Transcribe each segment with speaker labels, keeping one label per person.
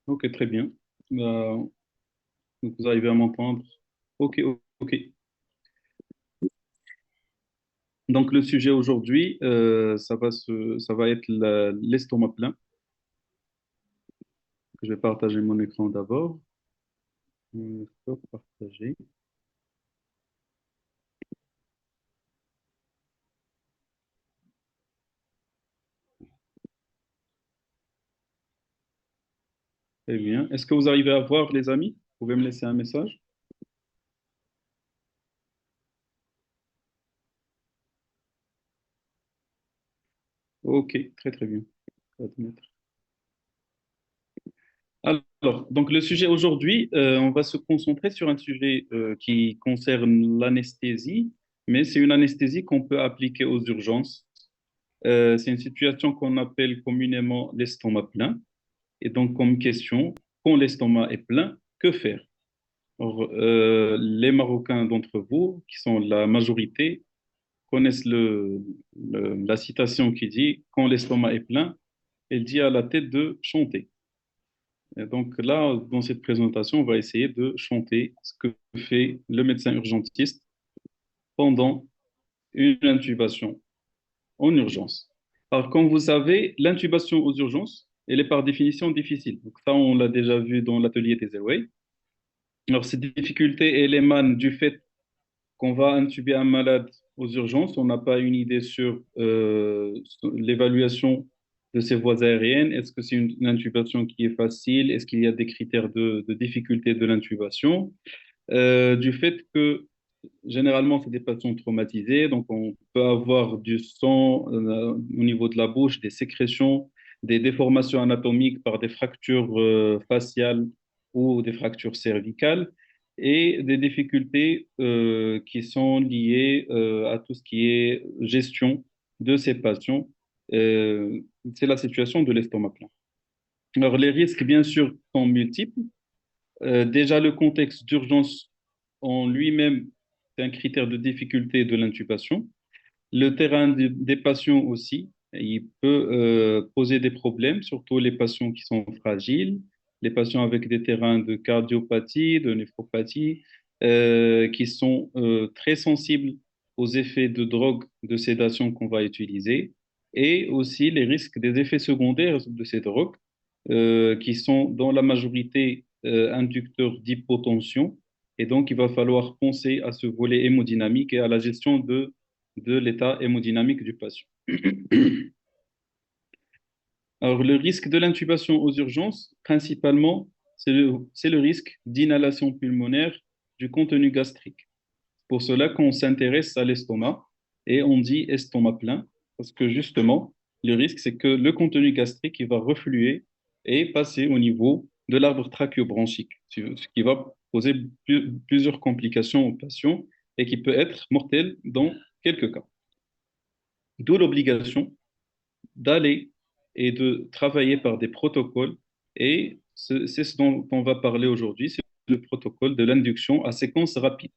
Speaker 1: Ok, très bien. Donc vous arrivez à m'entendre. Ok, ok. Donc le sujet aujourd'hui, ça va être l'estomac plein. Je vais partager mon écran d'abord. Stop, partager. Très bien. Est-ce que vous arrivez à voir les amis? Vous pouvez me laisser un message? Ok, très très bien. Je vais te mettre. Alors, donc le sujet aujourd'hui, on va se concentrer sur un sujet qui concerne l'anesthésie, mais c'est une anesthésie qu'on peut appliquer aux urgences. C'est une situation qu'on appelle communément l'estomac plein. Et donc, comme question, quand l'estomac est plein, que faire? Or, les Marocains d'entre vous, qui sont la majorité, connaissent la citation qui dit, quand l'estomac est plein, elle dit à la tête de chanter. Et donc là, dans cette présentation, on va essayer de chanter ce que fait le médecin urgentiste pendant une intubation en urgence. Alors, comme vous savez, l'intubation aux urgences, elle est par définition difficile. Donc ça, on l'a déjà vu dans l'atelier des airways. Alors, cette difficulté, elle émane du fait qu'on va intuber un malade aux urgences. On n'a pas une idée sur l'évaluation de ses voies aériennes. Est-ce que c'est une intubation qui est facile? Est-ce qu'il y a des critères de difficulté de l'intubation? Du fait que généralement, c'est des patients traumatisés, donc on peut avoir du sang au niveau de la bouche, des sécrétions, des déformations anatomiques par des fractures faciales ou des fractures cervicales et des difficultés qui sont liées à tout ce qui est gestion de ces patients. Euh, c'est la situation de l'estomac plein. Alors, les risques, bien sûr, sont multiples. Déjà, le contexte d'urgence en lui-même, c'est un critère de difficulté de l'intubation. Le terrain des patients aussi, il peut poser des problèmes, surtout les patients qui sont fragiles, les patients avec des terrains de cardiopathie, de néphropathie, qui sont très sensibles aux effets de drogue, de sédation qu'on va utiliser, et aussi les risques des effets secondaires de ces drogues, qui sont dans la majorité inducteurs d'hypotension. Et donc, il va falloir penser à ce volet hémodynamique et à la gestion de l'état hémodynamique du patient. Alors, le risque de l'intubation aux urgences, principalement, c'est le risque d'inhalation pulmonaire du contenu gastrique. Pour cela qu'on s'intéresse à l'estomac et on dit estomac plein, parce que justement, le risque, c'est que le contenu gastrique il va refluer et passer au niveau de l'arbre trachéobronchique, ce qui va poser plusieurs complications aux patients et qui peut être mortel dans quelques cas. D'où l'obligation d'aller et de travailler par des protocoles. Et c'est ce dont on va parler aujourd'hui, c'est le protocole de l'induction à séquence rapide.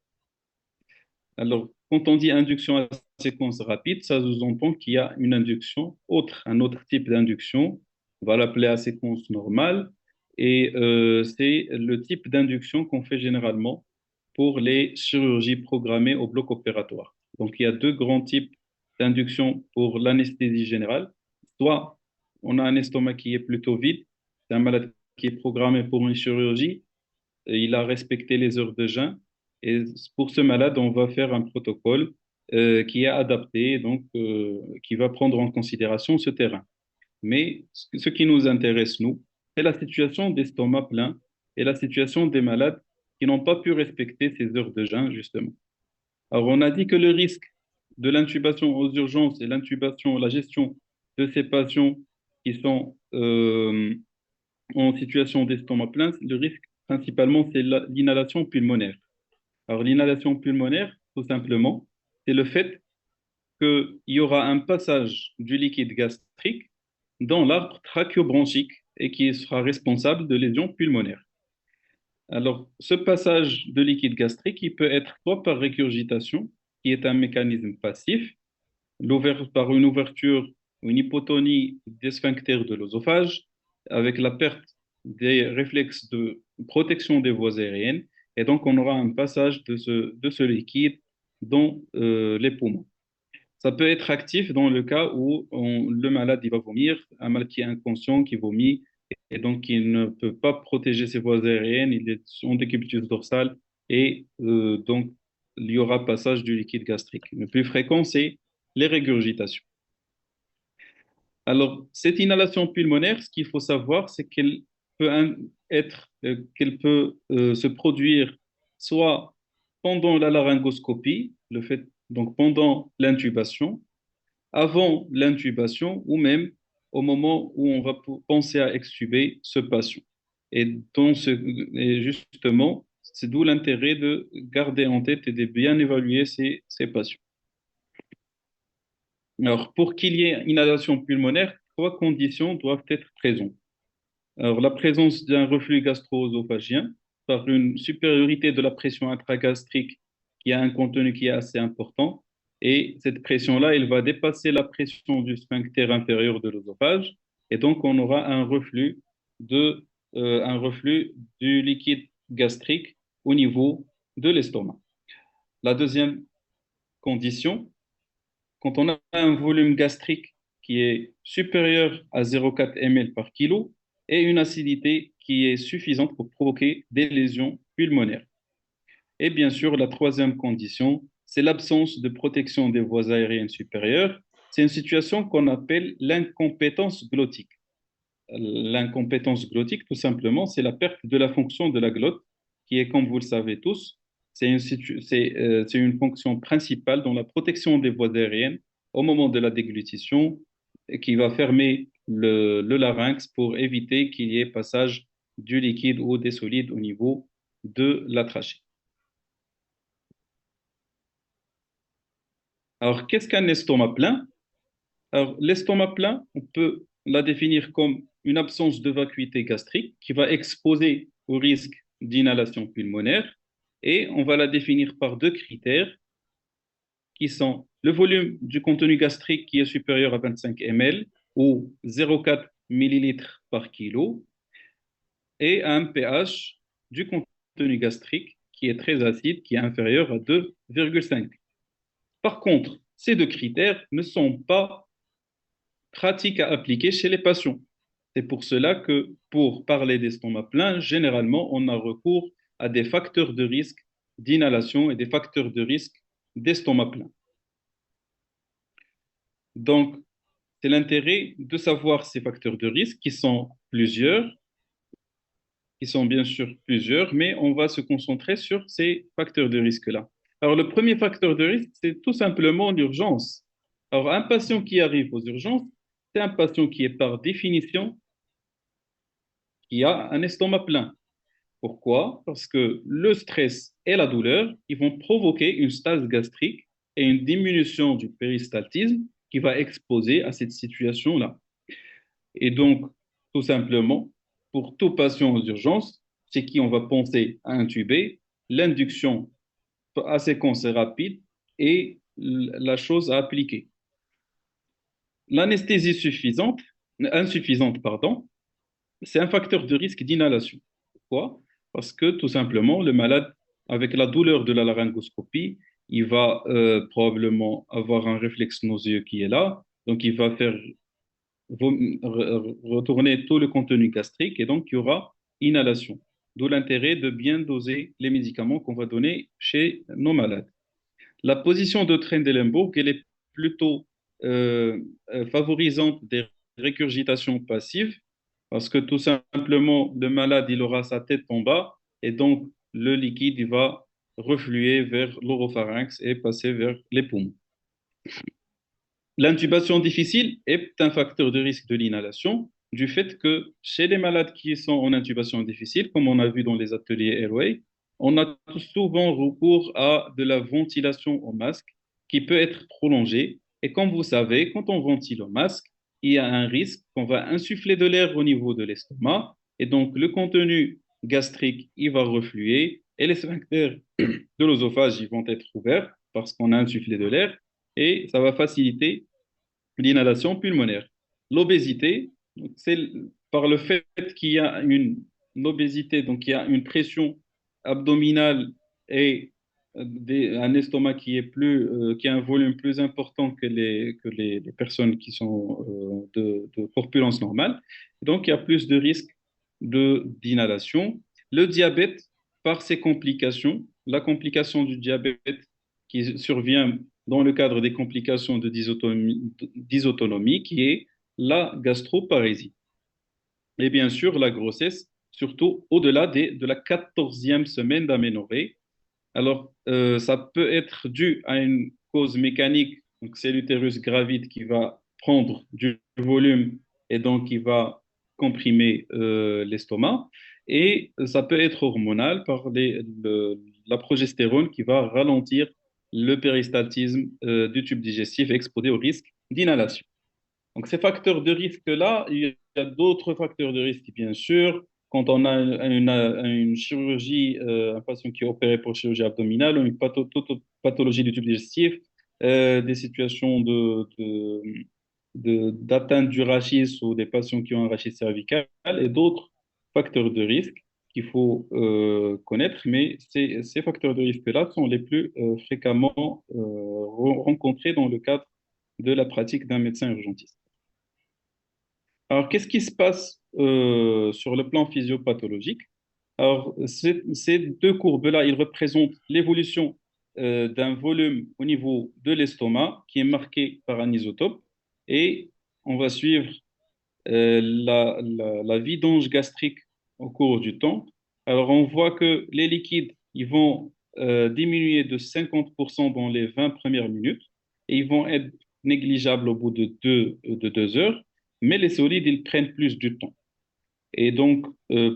Speaker 1: Alors, quand on dit induction à séquence rapide, ça sous-entend qu'il y a une induction autre, un autre type d'induction. On va l'appeler à séquence normale. Et c'est le type d'induction qu'on fait généralement pour les chirurgies programmées au bloc opératoire. Donc, il y a deux grands types d'induction pour l'anesthésie générale. Soit on a un estomac qui est plutôt vide, c'est un malade qui est programmé pour une chirurgie, il a respecté les heures de jeûne. Et pour ce malade, on va faire un protocole qui est adapté, donc qui va prendre en considération ce terrain. Mais ce qui nous intéresse, nous, c'est la situation d'estomac plein et la situation des malades qui n'ont pas pu respecter ces heures de jeûne, justement. Alors, on a dit que le risque de l'intubation aux urgences et l'intubation, la gestion de ces patients qui sont en situation d'estomac plein, le risque principalement, c'est l'inhalation pulmonaire. Alors, l'inhalation pulmonaire, tout simplement, c'est le fait qu'il y aura un passage du liquide gastrique dans l'arbre trachéobronchique et qui sera responsable de lésions pulmonaires. Alors, ce passage de liquide gastrique, il peut être soit par régurgitation, qui est un mécanisme passif, par une ouverture ou une hypotonie des sphincters de l'œsophage, avec la perte des réflexes de protection des voies aériennes et donc on aura un passage de ce liquide dans les poumons. Ça peut être actif dans le cas où le malade il va vomir, un malade qui est inconscient, qui vomit, et donc il ne peut pas protéger ses voies aériennes, il est en décubitus dorsal, et donc il y aura passage du liquide gastrique. Le plus fréquent, c'est les régurgitations. Alors, cette inhalation pulmonaire, ce qu'il faut savoir, c'est qu'elle peut qu'elle peut se produire soit pendant la laryngoscopie, donc pendant l'intubation, avant l'intubation ou même au moment où on va penser à extuber ce patient. Et justement, c'est d'où l'intérêt de garder en tête et de bien évaluer ces patients. Alors, pour qu'il y ait inhalation pulmonaire, trois conditions doivent être présentes. Alors, la présence d'un reflux gastro-œsophagien par une supériorité de la pression intragastrique qui a un contenu qui est assez important. Et cette pression-là, elle va dépasser la pression du sphincter inférieur de l'œsophage. Et donc, on aura un reflux du liquide gastrique au niveau de l'estomac. La deuxième condition, quand on a un volume gastrique qui est supérieur à 0,4 ml par kilo et une acidité qui est suffisante pour provoquer des lésions pulmonaires. Et bien sûr, la troisième condition, c'est l'absence de protection des voies aériennes supérieures. C'est une situation qu'on appelle l'incompétence glottique. L'incompétence glottique, tout simplement, c'est la perte de la fonction de la glotte, qui est, comme vous le savez tous, c'est une fonction principale dans la protection des voies aériennes au moment de la déglutition, et qui va fermer le larynx pour éviter qu'il y ait passage du liquide ou des solides au niveau de la trachée. Alors, qu'est-ce qu'un estomac plein? Alors, l'estomac plein, on peut la définir comme une absence de vacuité gastrique qui va exposer au risque d'inhalation pulmonaire. Et on va la définir par deux critères qui sont le volume du contenu gastrique qui est supérieur à 25 ml ou 0,4 millilitres par kilo et un pH du contenu gastrique qui est très acide, qui est inférieur à 2,5. Par contre, ces deux critères ne sont pas pratiques à appliquer chez les patients. C'est pour cela que pour parler d'estomac plein, généralement, on a recours à des facteurs de risque d'inhalation et des facteurs de risque d'estomac plein. Donc, c'est l'intérêt de savoir ces facteurs de risque qui sont bien sûr plusieurs, mais on va se concentrer sur ces facteurs de risque-là. Alors, le premier facteur de risque, c'est tout simplement l'urgence. Alors, un patient qui arrive aux urgences, c'est un patient qui est par définition qui a un estomac plein. Pourquoi? Parce que le stress et la douleur, ils vont provoquer une stase gastrique et une diminution du péristaltisme qui va exposer à cette situation-là. Et donc, tout simplement, pour tout patient aux urgences, c'est qui on va penser à intuber, l'induction à séquence rapide et la chose à appliquer. L'anesthésie insuffisante, pardon, c'est un facteur de risque d'inhalation. Pourquoi? Parce que tout simplement, le malade, avec la douleur de la laryngoscopie, il va probablement avoir un réflexe nauséeux qui est là, donc il va faire retourner tout le contenu gastrique et donc il y aura inhalation. D'où l'intérêt de bien doser les médicaments qu'on va donner chez nos malades. La position de Trendelenburg, elle est plutôt favorisante des régurgitations passives parce que tout simplement, le malade, il aura sa tête en bas et donc le liquide, il va refluer vers l'oropharynx et passer vers les poumons. L'intubation difficile est un facteur de risque de l'inhalation du fait que chez les malades qui sont en intubation difficile, comme on a vu dans les ateliers Airway, on a souvent recours à de la ventilation au masque qui peut être prolongée. Et comme vous savez, quand on ventile au masque, il y a un risque qu'on va insuffler de l'air au niveau de l'estomac et donc le contenu gastrique, il va refluer et les sphincters de l'œsophage, ils vont être ouverts parce qu'on a insufflé de l'air et ça va faciliter l'inhalation pulmonaire. L'obésité, Donc, par le fait qu'il y a une obésité, donc il y a une pression abdominale et un estomac qui a un volume plus important que les personnes qui sont de corpulence normale. Donc, il y a plus de risques d'inhalation. Le diabète, par ses complications, la complication du diabète qui survient dans le cadre des complications de dysautonomie, qui est la gastroparésie. Et bien sûr, la grossesse, surtout au-delà de la 14e semaine d'aménorrhée. Alors, ça peut être dû à une cause mécanique, donc c'est l'utérus gravite qui va prendre du volume et donc qui va comprimer l'estomac. Et ça peut être hormonal par la progestérone qui va ralentir le péristaltisme du tube digestif et exposer au risque d'inhalation. Donc, ces facteurs de risque-là, il y a d'autres facteurs de risque, bien sûr. Quand on a une chirurgie, un patient qui est opéré pour chirurgie abdominale ou une pathologie du tube digestif, des situations d'atteinte du rachis ou des patients qui ont un rachis cervical et d'autres facteurs de risque qu'il faut connaître. Mais ces facteurs de risque-là sont les plus fréquemment rencontrés dans le cadre de la pratique d'un médecin urgentiste. Alors, qu'est-ce qui se passe sur le plan physiopathologique? Alors, ces deux courbes-là, ils représentent l'évolution d'un volume au niveau de l'estomac qui est marqué par un isotope et on va suivre la vidange gastrique au cours du temps. Alors, on voit que les liquides, ils vont diminuer de 50% dans les 20 premières minutes et ils vont être négligeables au bout de 2 heures, mais les solides, ils prennent plus du temps. Et donc,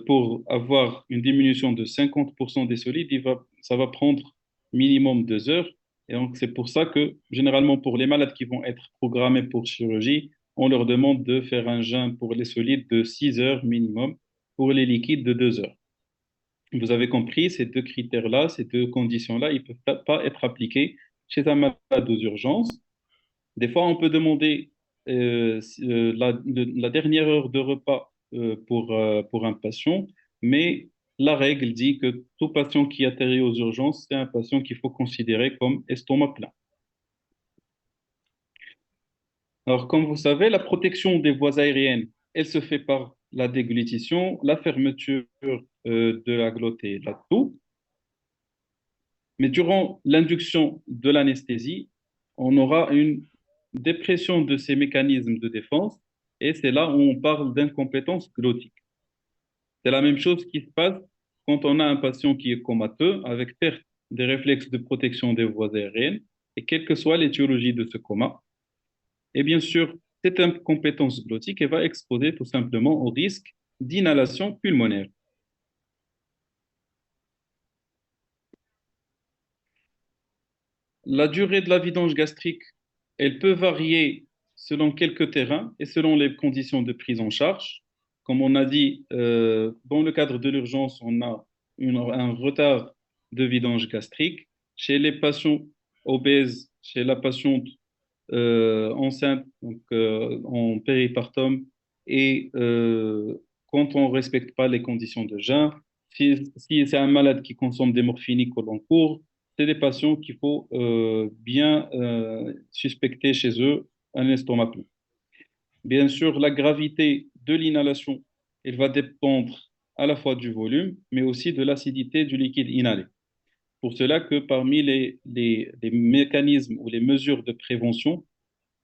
Speaker 1: pour avoir une diminution de 50% des solides, ça va prendre minimum 2 heures. Et donc, c'est pour ça que, généralement, pour les malades qui vont être programmés pour chirurgie, on leur demande de faire un jeûne pour les solides de 6 heures minimum, pour les liquides de 2 heures. Vous avez compris, ces deux critères-là, ces deux conditions-là, ils ne peuvent pas être appliqués chez un malade aux urgences. Des fois, on peut demander la dernière heure de repas pour un patient, mais la règle dit que tout patient qui atterrit aux urgences, c'est un patient qu'il faut considérer comme estomac plein. Alors, comme vous savez, la protection des voies aériennes, elle se fait par la déglutition, la fermeture de la glotte et de la toux. Mais durant l'induction de l'anesthésie, on aura une dépression de ces mécanismes de défense et c'est là où on parle d'incompétence glottique. C'est la même chose qui se passe quand on a un patient qui est comateux avec perte des réflexes de protection des voies aériennes et quelle que soit l'étiologie de ce coma. Et bien sûr, cette incompétence glottique elle va exposer tout simplement au risque d'inhalation pulmonaire. La durée de la vidange gastrique, elle peut varier selon quelques terrains et selon les conditions de prise en charge. Comme on a dit, dans le cadre de l'urgence, on a un retard de vidange gastrique. Chez les patients obèses, chez la patiente enceinte, donc en péripartum, et quand on ne respecte pas les conditions de jeûne, si c'est un malade qui consomme des morphiniques au long cours, c'est des patients qu'il faut bien suspecter chez eux un estomac plein. Bien sûr, la gravité de l'inhalation, elle va dépendre à la fois du volume, mais aussi de l'acidité du liquide inhalé. Pour cela que parmi les mécanismes ou les mesures de prévention,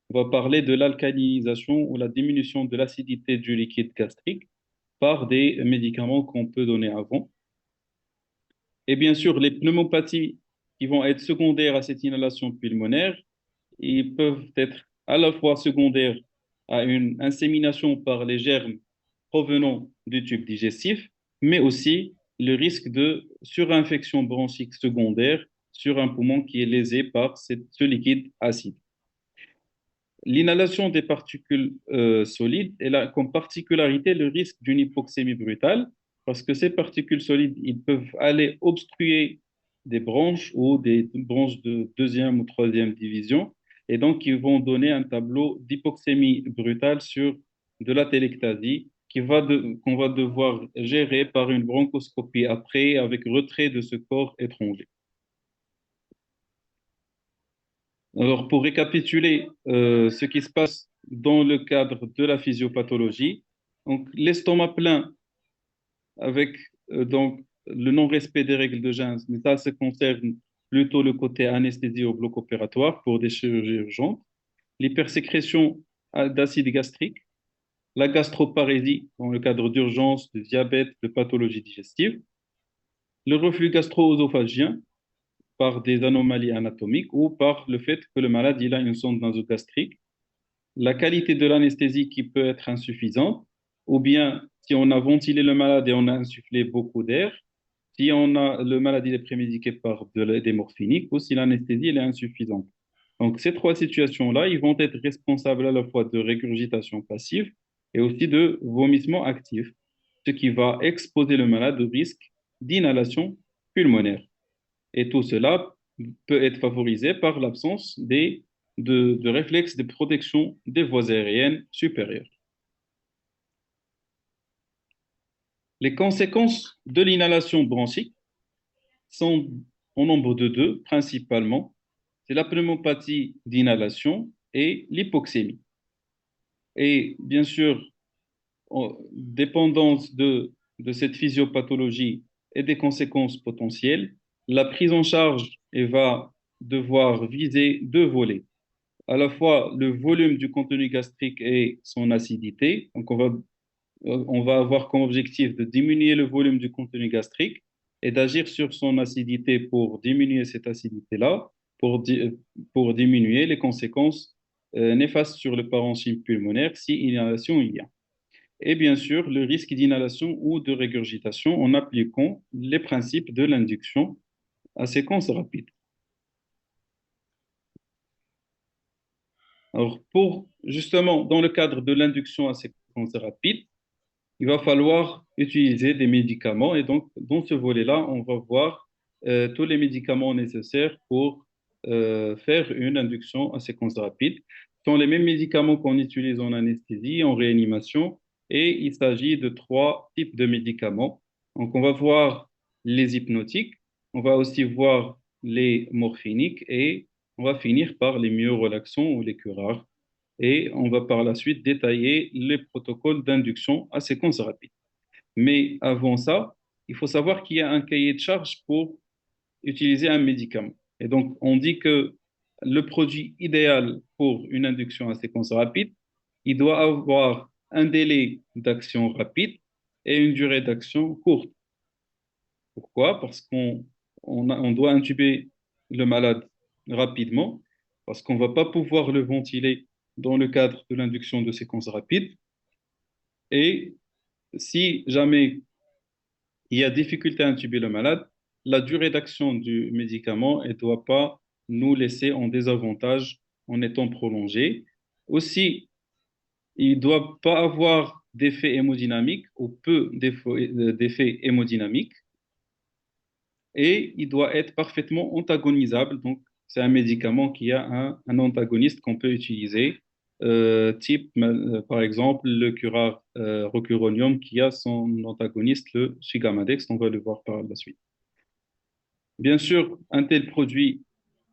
Speaker 1: on va parler de l'alcalinisation ou la diminution de l'acidité du liquide gastrique par des médicaments qu'on peut donner avant. Et bien sûr, les pneumopathies qui vont être secondaires à cette inhalation pulmonaire, ils peuvent être à la fois secondaires à une insémination par les germes provenant du tube digestif, mais aussi le risque de surinfection bronchique secondaire sur un poumon qui est lésé par ce liquide acide. L'inhalation des particules solides, elle a comme particularité le risque d'une hypoxémie brutale, parce que ces particules solides, ils peuvent aller obstruer des branches ou des branches de deuxième ou troisième division, et donc ils vont donner un tableau d'hypoxémie brutale sur de l'atélectasie qu'on va devoir gérer par une bronchoscopie après avec retrait de ce corps étranger. Alors, pour récapituler ce qui se passe dans le cadre de la physiopathologie, donc l'estomac plein avec donc le non-respect des règles de Jens, mais ça concerne plutôt le côté anesthésie au bloc opératoire pour des chirurgies urgentes, l'hypersécrétion d'acide gastrique, la gastroparésie dans le cadre d'urgence, de diabète, de pathologie digestive, le reflux gastro-œsophagien par des anomalies anatomiques ou par le fait que le malade il a une sonde nasogastrique, la qualité de l'anesthésie qui peut être insuffisante, ou bien si on a ventilé le malade et on a insufflé beaucoup d'air, si on a le malade il est prémédiqué par des morphiniques ou si l'anesthésie elle est insuffisante. Donc ces trois situations-là, ils vont être responsables à la fois de régurgitation passive et aussi de vomissement actif, ce qui va exposer le malade au risque d'inhalation pulmonaire. Et tout cela peut être favorisé par l'absence de réflexes de protection des voies aériennes supérieures. Les conséquences de l'inhalation bronchique sont au nombre de deux, principalement. C'est la pneumopathie d'inhalation et l'hypoxémie. Et bien sûr, en dépendance de cette physiopathologie et des conséquences potentielles, la prise en charge elle va devoir viser deux volets. À la fois le volume du contenu gastrique et son acidité. Donc, on va avoir comme objectif de diminuer le volume du contenu gastrique et d'agir sur son acidité pour diminuer cette acidité-là, pour diminuer les conséquences néfastes sur le parenchyme pulmonaire si inhalation il y a. Et bien sûr, le risque d'inhalation ou de régurgitation en appliquant les principes de l'induction à séquence rapide. Alors, pour justement, dans le cadre de l'induction à séquence rapide, il va falloir utiliser des médicaments. Et donc, dans ce volet-là, on va voir tous les médicaments nécessaires pour faire une induction à séquence rapide. Ce sont les mêmes médicaments qu'on utilise en anesthésie, en réanimation, et il s'agit de trois types de médicaments. Donc, on va voir les hypnotiques, on va aussi voir les morphiniques et on va finir par les myorelaxants ou les curares et on va par la suite détailler les protocoles d'induction à séquence rapide. Mais avant ça, il faut savoir qu'il y a un cahier de charge pour utiliser un médicament. Et donc, on dit que le produit idéal pour une induction à séquence rapide, il doit avoir un délai d'action rapide et une durée d'action courte. Pourquoi? Parce on doit intuber le malade rapidement, parce qu'on ne va pas pouvoir le ventiler dans le cadre de l'induction de séquence rapide. Et si jamais il y a difficulté à intuber le malade, la durée d'action du médicament ne doit pas nous laisser en désavantage en étant prolongé. Aussi, il ne doit pas avoir d'effet hémodynamique ou peu d'effet hémodynamique et il doit être parfaitement antagonisable. Donc, c'est un médicament qui a un antagoniste qu'on peut utiliser, type, par exemple, le curare rocuronium qui a son antagoniste, le Sigamadex. On va le voir par la suite. Bien sûr, un tel produit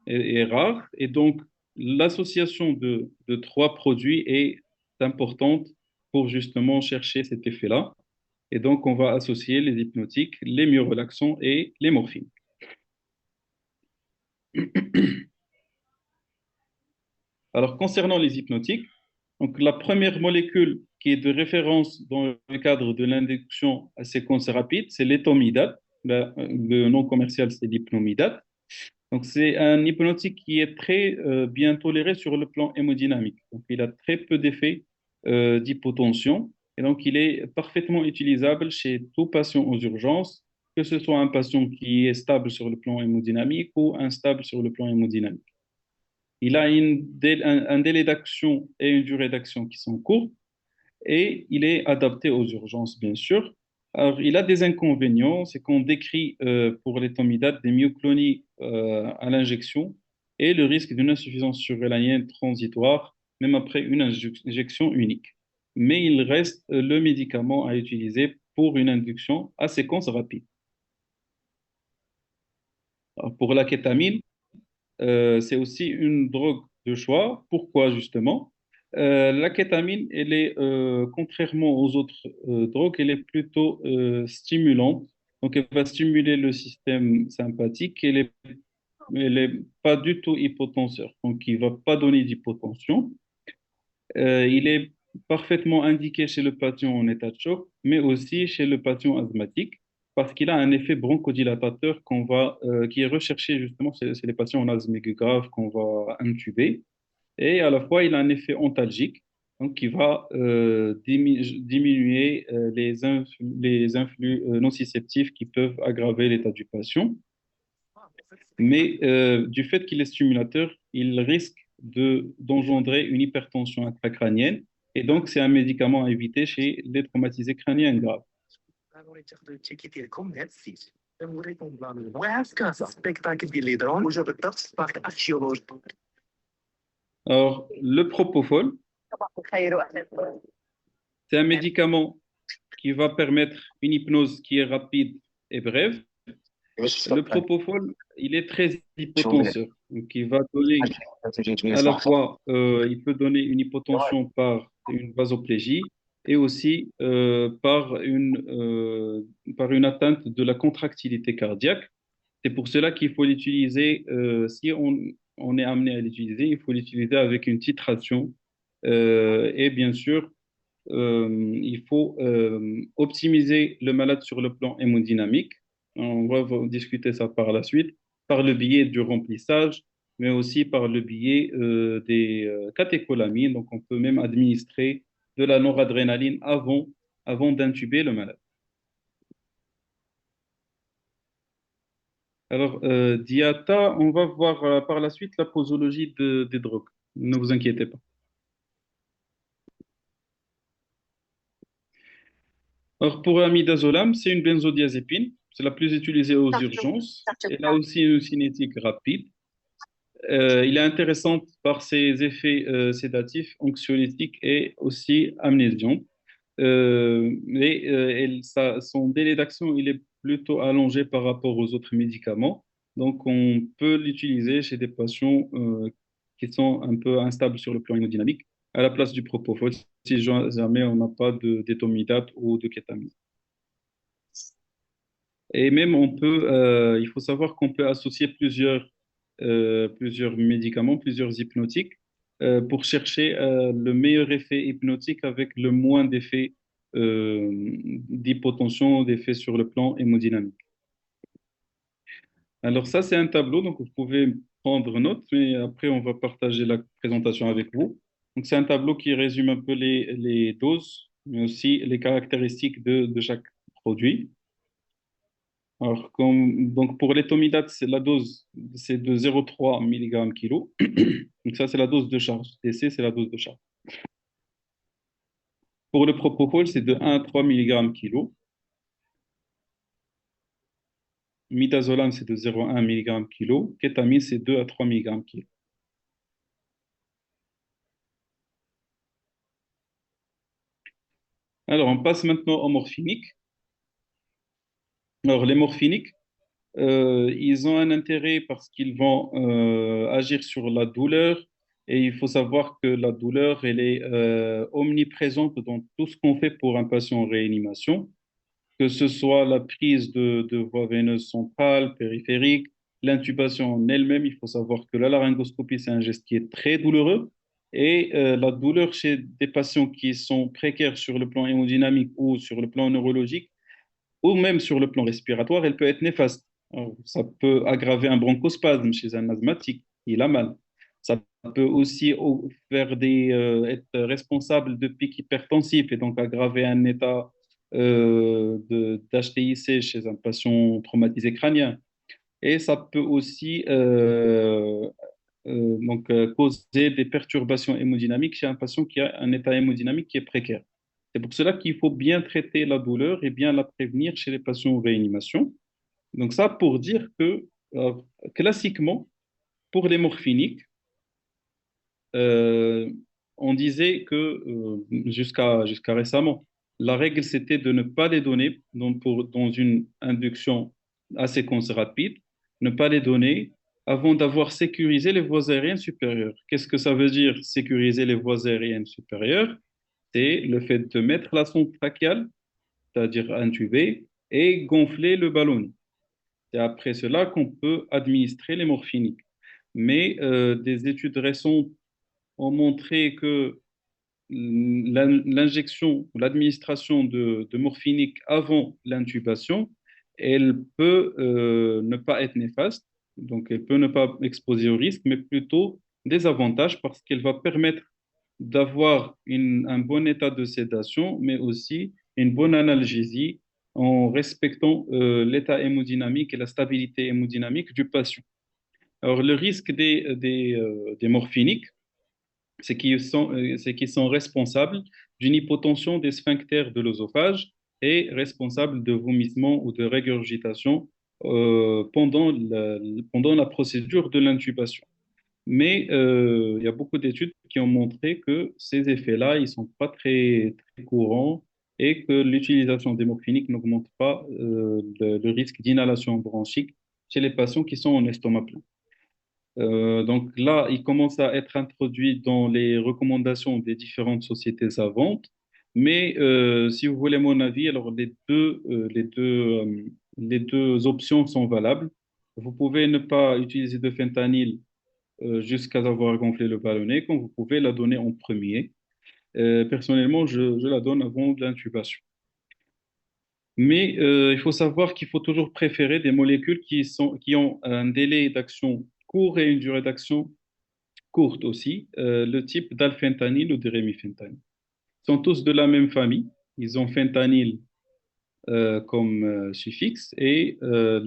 Speaker 1: est rare et donc l'association de trois produits est importante pour justement chercher cet effet-là. Et donc, on va associer les hypnotiques, les myorelaxants et les morphines. Alors, concernant les hypnotiques, donc la première molécule qui est de référence dans le cadre de l'induction à séquence rapide, c'est l'étomidate. Le nom commercial, c'est l'hypnomidate. Donc, c'est un hypnotique qui est très bien toléré sur le plan hémodynamique. Donc, il a très peu d'effets d'hypotension. Et donc, il est parfaitement utilisable chez tout patient aux urgences, que ce soit un patient qui est stable sur le plan hémodynamique ou instable sur le plan hémodynamique. Il a un délai d'action et une durée d'action qui sont courts et il est adapté aux urgences, bien sûr. Alors, il a des inconvénients, c'est qu'on décrit pour l'étomidate des myoclonies à l'injection et le risque d'une insuffisance surrénalienne transitoire, même après une injection unique. mais il reste le médicament à utiliser pour une induction à séquence rapide. Alors, pour la kétamine, c'est aussi une drogue de choix. Pourquoi justement? La kétamine, elle est, contrairement aux autres drogues, elle est plutôt stimulante. Donc, elle va stimuler le système sympathique. Elle est pas du tout hypotenseur. Donc, il va pas donner d'hypotension. Il est parfaitement indiqué chez le patient en état de choc, mais aussi chez le patient asthmatique, parce qu'il a un effet bronchodilatateur qui est recherché justement chez les patients en asthme aigu grave qu'on va intuber. Et à la fois, il a un effet antalgique, donc qui va diminuer les influx nociceptifs qui peuvent aggraver l'état du patient. Mais du fait qu'il est stimulateur, il risque d'engendrer une hypertension intracrânienne. Et donc, c'est un médicament à éviter chez les traumatisés crâniens graves. Alors, le propofol, c'est un médicament qui va permettre une hypnose qui est rapide et brève. Le propofol, il est très hypotenseur. Donc, il va donner à la fois, il peut donner une hypotension par une vasoplégie et aussi par une atteinte de la contractilité cardiaque. C'est pour cela qu'il faut l'utiliser, si on est amené à l'utiliser, il faut l'utiliser avec une titration. Et bien sûr, il faut optimiser le malade sur le plan hémodynamique. On va discuter ça par la suite, par le biais du remplissage, mais aussi par le biais des catécholamines. Donc, on peut même administrer de la noradrénaline avant d'intuber le malade. Alors, Diata, on va voir par la suite la posologie des drogues. Ne vous inquiétez pas. Alors, pour l'amidazolam, c'est une benzodiazépine. C'est la plus utilisée aux urgences. Elle a aussi une cinétique rapide. Il est intéressante par ses effets sédatifs, anxiolytiques et aussi amnésiants. Son délai d'action, il est plutôt allongé par rapport aux autres médicaments. Donc, on peut l'utiliser chez des patients qui sont un peu instables sur le plan hémodynamique, à la place du propofol, si jamais on n'a pas d'étomidate ou de kétamine. Et même, il faut savoir qu'on peut associer plusieurs médicaments, plusieurs hypnotiques, pour chercher le meilleur effet hypnotique avec le moins d'effets d'hypotension, d'effets sur le plan hémodynamique. Alors ça, c'est un tableau, donc vous pouvez prendre note, mais après, on va partager la présentation avec vous. Donc c'est un tableau qui résume un peu les doses, mais aussi les caractéristiques de chaque produit. Alors, donc pour l'étomidate, la dose, c'est de 0,3 mg kilo. Donc ça, c'est la dose de charge. DC, c'est la dose de charge. Pour le propofol, c'est de 1 à 3 mg kilo. Midazolam, c'est de 0,1 mg kilo. Kétamine, c'est 2 à 3 mg kilo. Alors, on passe maintenant aux morphiniques. Alors, les morphiniques, ils ont un intérêt parce qu'ils vont agir sur la douleur. Et il faut savoir que la douleur, elle est omniprésente dans tout ce qu'on fait pour un patient en réanimation, que ce soit la prise de voie veineuse centrale, périphérique, l'intubation en elle-même. Il faut savoir que la laryngoscopie, c'est un geste qui est très douloureux. Et la douleur chez des patients qui sont précaires sur le plan hémodynamique ou sur le plan neurologique, ou même sur le plan respiratoire, elle peut être néfaste. Alors, ça peut aggraver un bronchospasme chez un asthmatique, il a mal. Ça peut aussi être responsable de pics hypertensifs et donc aggraver un état d'HTIC chez un patient traumatisé crânien. Et ça peut aussi causer des perturbations hémodynamiques chez un patient qui a un état hémodynamique qui est précaire. C'est pour cela qu'il faut bien traiter la douleur et bien la prévenir chez les patients en réanimation. Donc ça pour dire que classiquement, pour les morphiniques, euh, on disait que jusqu'à récemment, la règle c'était de ne pas les donner dans une induction à séquence rapide, ne pas les donner avant d'avoir sécurisé les voies aériennes supérieures. Qu'est-ce que ça veut dire sécuriser les voies aériennes supérieures? C'est le fait de mettre la sonde trachéale, c'est-à-dire intuber, et gonfler le ballon. C'est après cela qu'on peut administrer les morphiniques. Mais des études récentes ont montré que l'injection ou l'administration de morphinique avant l'intubation, elle peut ne pas être néfaste, donc elle peut ne pas exposer au risque, mais plutôt des avantages parce qu'elle va permettre d'avoir un bon état de sédation, mais aussi une bonne analgésie en respectant l'état hémodynamique et la stabilité hémodynamique du patient. Alors, le risque des morphiniques, c'est qu'ils sont responsables d'une hypotension des sphincters de l'œsophage et responsables de vomissements ou de régurgitation pendant la procédure de l'intubation. Mais il y a beaucoup d'études qui ont montré que ces effets-là, ils ne sont pas très courants et que l'utilisation des morphiniques n'augmente pas le risque d'inhalation bronchique chez les patients qui sont en estomac plein. Donc là, il commence à être introduit dans les recommandations des différentes sociétés savantes. Mais si vous voulez mon avis, alors les deux options sont valables. Vous pouvez ne pas utiliser de fentanyl jusqu'à avoir gonflé le ballonnet, quand vous pouvez la donner en premier. Personnellement, je la donne avant de l'intubation. Mais il faut savoir qu'il faut toujours préférer des molécules qui ont un délai d'action court et une durée d'action courte aussi, le type d'alphéntanil ou de rémifentanil. Ils sont tous de la même famille. Ils ont fentanyl comme suffixe et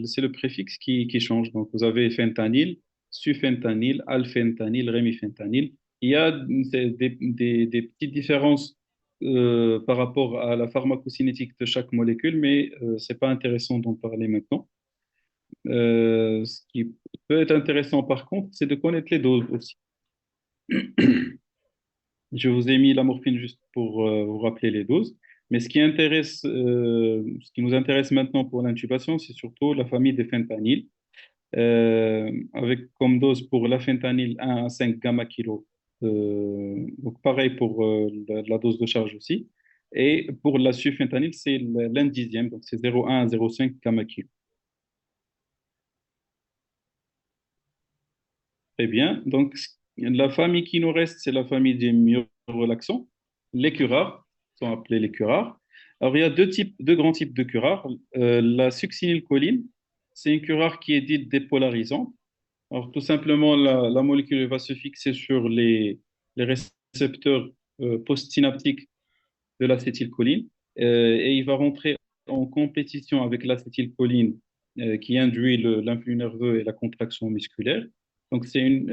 Speaker 1: c'est le préfixe qui change. Donc, vous avez fentanyl, sufentanil, alphéntanil, rémifentanil. Il y a des petites différences par rapport à la pharmacocinétique de chaque molécule, mais ce n'est pas intéressant d'en parler maintenant. Ce qui peut être intéressant par contre, c'est de connaître les doses aussi. Je vous ai mis la morphine juste pour vous rappeler les doses. Mais ce qui nous intéresse maintenant pour l'intubation, c'est surtout la famille des fentanyl, avec comme dose pour la fentanyl 1 à 5 gamma kilo. Donc pareil pour la dose de charge aussi. Et pour la sufentanyl, c'est l'un dixième, donc c'est 0,1 à 0,5 gamma kilo. Très bien. Donc, la famille qui nous reste, c'est la famille des myorelaxants, les curares, sont appelés les curares. Alors, il y a deux grands types de curares. La succinylcholine, c'est une curare qui est dite dépolarisante. Alors, tout simplement, la molécule va se fixer sur les récepteurs postsynaptiques de l'acétylcholine et il va rentrer en compétition avec l'acétylcholine qui induit l'influx nerveux et la contraction musculaire. Donc, c'est une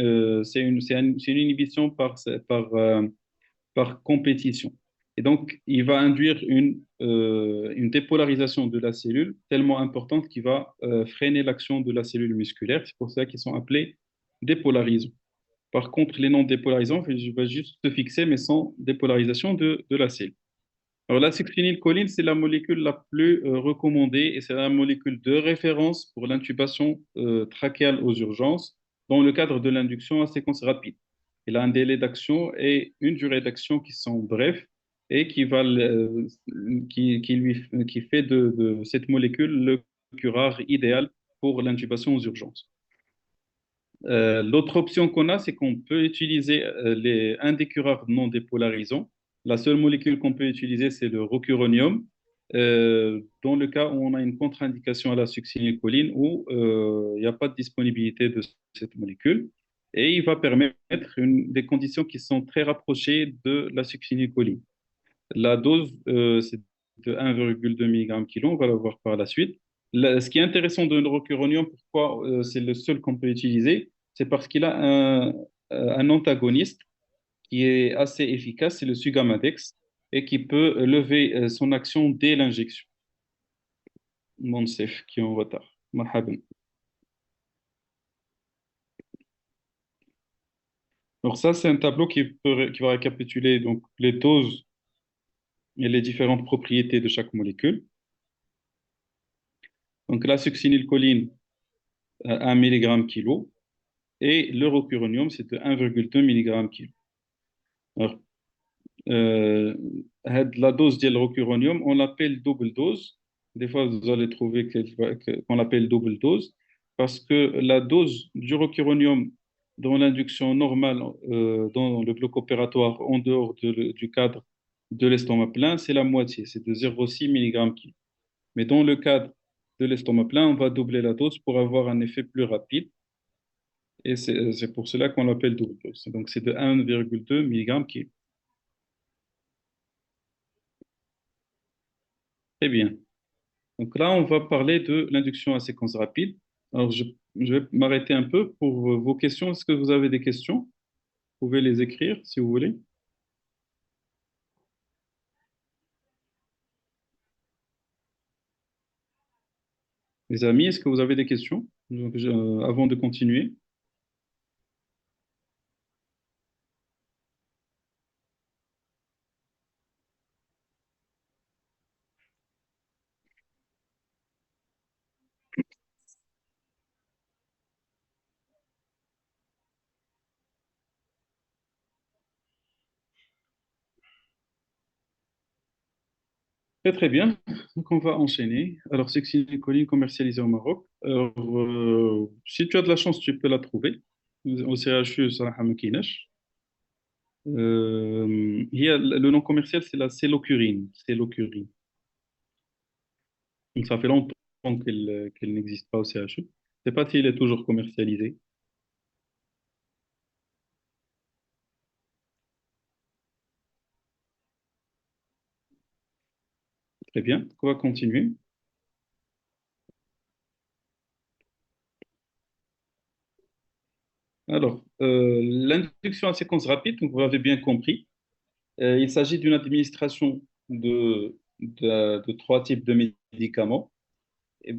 Speaker 1: inhibition par compétition. Et donc, il va induire une dépolarisation de la cellule tellement importante qu'il va freiner l'action de la cellule musculaire. C'est pour ça qu'ils sont appelés dépolarisants. Par contre, les non dépolarisants, je vais juste se fixer, mais sans dépolarisation de la cellule. Alors, la succinylcholine, c'est la molécule la plus recommandée et c'est la molécule de référence pour l'intubation trachéale aux urgences dans le cadre de l'induction à séquence rapide. Elle a un délai d'action et une durée d'action qui sont brefs et qui fait de cette molécule le curare idéal pour l'intubation aux urgences. L'autre option qu'on a, c'est qu'on peut utiliser un des cureurs non dépolarisants. La seule molécule qu'on peut utiliser, c'est le rocuronium, dans le cas où on a une contre-indication à la succinylcholine ou il n'y a pas de disponibilité de cette molécule. Et il va permettre des conditions qui sont très rapprochées de la succinylcholine. La dose, c'est de 1,2 mg kg, on va la voir par la suite. Ce qui est intéressant de l'hydrocuronium, pourquoi c'est le seul qu'on peut utiliser, c'est parce qu'il a un antagoniste qui est assez efficace, c'est le Sugamadex, et qui peut lever son action dès l'injection. Monsef, qui est en retard. Marhaban. Alors ça, c'est un tableau qui va récapituler donc les doses et les différentes propriétés de chaque molécule. Donc la succinylcholine, 1 mg kilo, et le rocuronium, c'est de 1,2 mg kilo. Alors, la dose du rocuronium, on l'appelle double dose. Des fois, vous allez trouver qu'on l'appelle double dose parce que la dose du rocuronium dans l'induction normale, dans le bloc opératoire, en dehors du cadre de l'estomac plein, c'est la moitié, c'est de 0,6 mg kilo. Mais dans le cadre de l'estomac plein, on va doubler la dose pour avoir un effet plus rapide. Et c'est pour cela qu'on l'appelle double dose. Donc, c'est de 1,2 mg kilo. Très bien. Donc là, on va parler de l'induction à séquence rapide. Alors, je vais m'arrêter un peu pour vos questions. Est-ce que vous avez des questions? Vous pouvez les écrire si vous voulez. Les amis, est-ce que vous avez des questions? Donc, avant de continuer. Très, très bien. Donc, on va enchaîner. Alors, Succinylcholine commercialisée au Maroc. Alors, si tu as de la chance, tu peux la trouver au CHU Salah Hammekinash. Le nom commercial, c'est la célocurine. Célocurine. Donc, ça fait longtemps qu'elle n'existe pas au CHU. Je ne sais pas s'il est toujours commercialisé. Très bien. On va continuer. Alors, l'induction à séquence rapide, donc vous l'avez bien compris, il s'agit d'une administration de trois types de médicaments et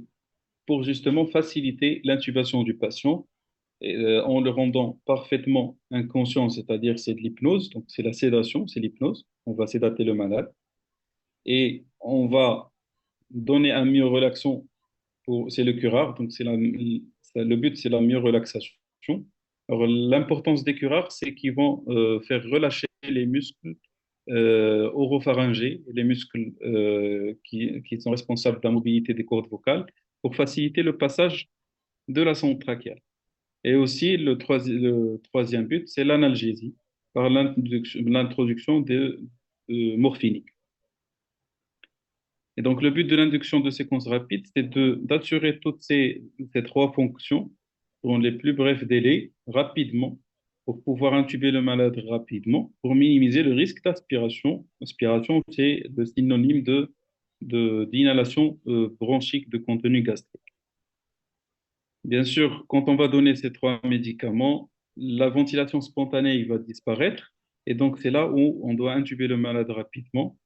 Speaker 1: pour justement faciliter l'intubation du patient en le rendant parfaitement inconscient, c'est-à-dire c'est de l'hypnose, donc c'est la sédation, c'est l'hypnose. On va sédater le malade et on va donner un myorelaxant c'est le curare, donc le but, c'est la mieux relaxation. Alors, l'importance des curares, c'est qu'ils vont faire relâcher les muscles oropharyngés, les muscles qui sont responsables de la mobilité des cordes vocales, pour faciliter le passage de la sonde trachéale. Et aussi, le troisième but, c'est l'analgésie, par l'introduction de morphiniques. Et donc, le but de l'induction de séquence rapide, c'est d'assurer toutes ces trois fonctions dans les plus brefs délais, rapidement, pour pouvoir intuber le malade rapidement, pour minimiser le risque d'aspiration. Aspiration, c'est le synonyme d'inhalation bronchique de contenu gastrique. Bien sûr, quand on va donner ces trois médicaments, la ventilation spontanée va disparaître. Et donc, c'est là où on doit intuber le malade rapidement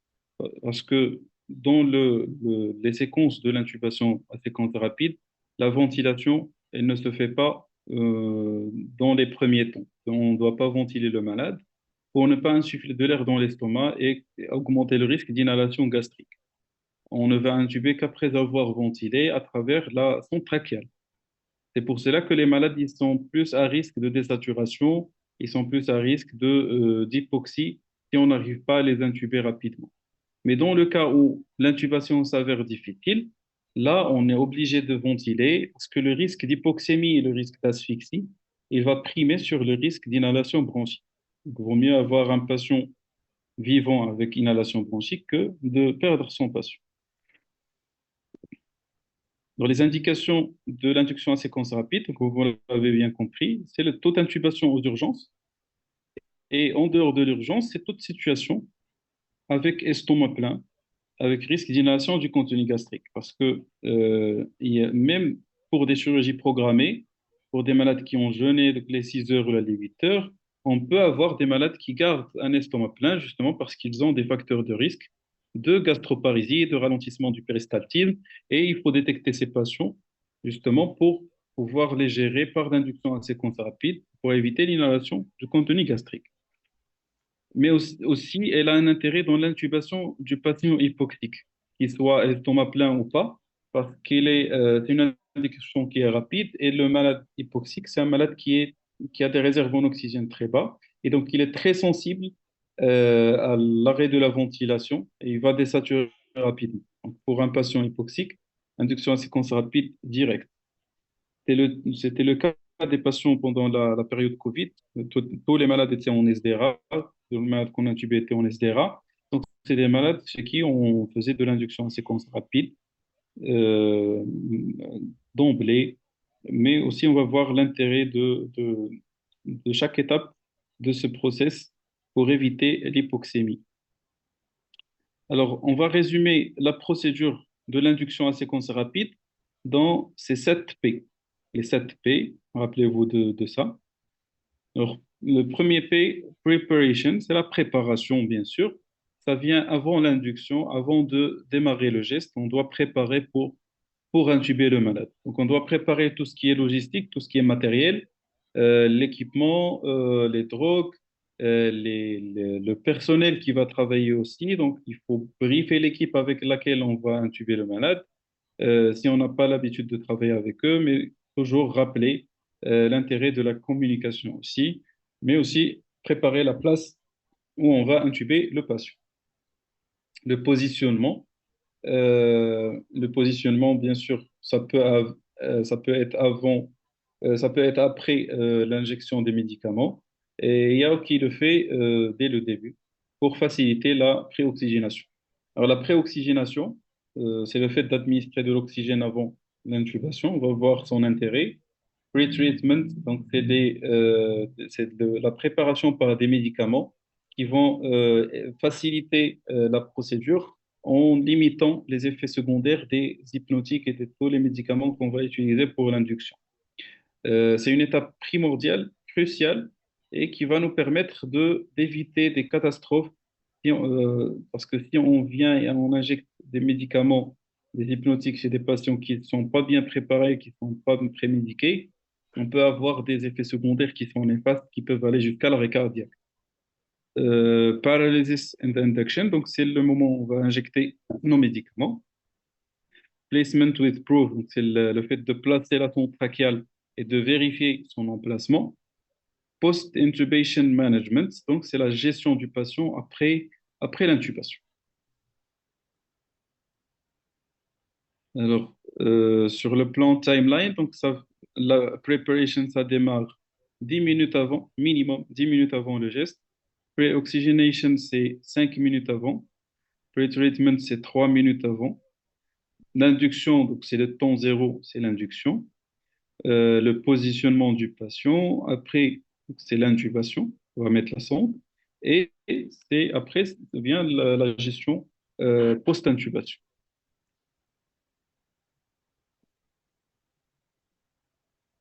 Speaker 1: parce que dans les séquences de l'intubation à séquence rapide, la ventilation, elle ne se fait pas dans les premiers temps. On ne doit pas ventiler le malade pour ne pas insuffler de l'air dans l'estomac et augmenter le risque d'inhalation gastrique. On ne va intuber qu'après avoir ventilé à travers la sonde trachéale. C'est pour cela que les malades ils sont plus à risque de désaturation, ils sont plus à risque d'hypoxie si on n'arrive pas à les intuber rapidement. Mais dans le cas où l'intubation s'avère difficile, là, on est obligé de ventiler parce que le risque d'hypoxémie et le risque d'asphyxie, il va primer sur le risque d'inhalation bronchique. Donc, il vaut mieux avoir un patient vivant avec inhalation bronchique que de perdre son patient. Dans les indications de l'induction à séquence rapide, donc vous l'avez bien compris, c'est le taux d'intubation aux urgences. Et en dehors de l'urgence, c'est toute situation avec estomac plein, avec risque d'inhalation du contenu gastrique. Parce que même pour des chirurgies programmées, pour des malades qui ont jeûné donc les 6 heures ou les 8 heures, on peut avoir des malades qui gardent un estomac plein justement parce qu'ils ont des facteurs de risque de gastroparésie, de ralentissement du péristaltisme. Et il faut détecter ces patients justement pour pouvoir les gérer par l'induction à séquence rapide pour éviter l'inhalation du contenu gastrique. Mais aussi, elle a un intérêt dans l'intubation du patient hypoxique, qu'il soit estomac plein ou pas, parce c'est une indication qui est rapide et le malade hypoxique, c'est un malade qui a des réserves en oxygène très bas et donc il est très sensible à l'arrêt de la ventilation et il va désaturer rapidement. Donc, pour un patient hypoxique, induction à séquence rapide directe. C'était le cas des patients pendant la période Covid. Tous les malades étaient en SDRA, tous les malades qu'on intubait étaient en SDRA. Donc, c'est des malades chez qui on faisait de l'induction en séquence rapide euh, d'emblée, mais aussi on va voir l'intérêt de chaque étape de ce process pour éviter l'hypoxémie. Alors, on va résumer la procédure de l'induction à séquence rapide dans ces 7 P. Les 7 P, rappelez-vous de ça. Alors, le premier P, preparation, c'est la préparation, bien sûr. Ça vient avant l'induction, avant de démarrer le geste. On doit préparer pour intuber le malade. Donc, on doit préparer tout ce qui est logistique, tout ce qui est matériel, l'équipement, les drogues, le personnel qui va travailler aussi. Donc, il faut briefer l'équipe avec laquelle on va intuber le malade, si on n'a pas l'habitude de travailler avec eux, mais toujours rappeler l'intérêt de la communication aussi, mais aussi préparer la place où on va intuber le patient. Le positionnement. Le positionnement, bien sûr, ça peut être avant, ça peut être après l'injection des médicaments. Et Yaoki le fait dès le début pour faciliter la préoxygénation. Alors, la préoxygénation, c'est le fait d'administrer de l'oxygène avant l'intubation. On va voir son intérêt. Pre-treatment, donc c'est la préparation par des médicaments qui vont faciliter la procédure en limitant les effets secondaires des hypnotiques et de tous les médicaments qu'on va utiliser pour l'induction. C'est une étape primordiale, cruciale, et qui va nous permettre d'éviter des catastrophes. Parce que si on vient et on injecte des médicaments, des hypnotiques chez des patients qui ne sont pas bien préparés, qui ne sont pas prémédiqués, on peut avoir des effets secondaires qui sont néfastes, qui peuvent aller jusqu'à l'arrêt cardiaque. Paralysis and induction, donc c'est le moment où on va injecter nos médicaments. Placement with proof, donc c'est le fait de placer la sonde trachéale et de vérifier son emplacement. Post-intubation management, donc c'est la gestion du patient après l'intubation. Alors, sur le plan timeline, donc la preparation, ça démarre 10 minutes avant, minimum 10 minutes avant le geste. Pre-oxygenation, c'est 5 minutes avant. Pre-treatment, c'est 3 minutes avant. L'induction, donc c'est le temps zéro, c'est l'induction. Le positionnement du patient. Après, c'est l'intubation. On va mettre la sonde. Et après, vient la gestion post-intubation.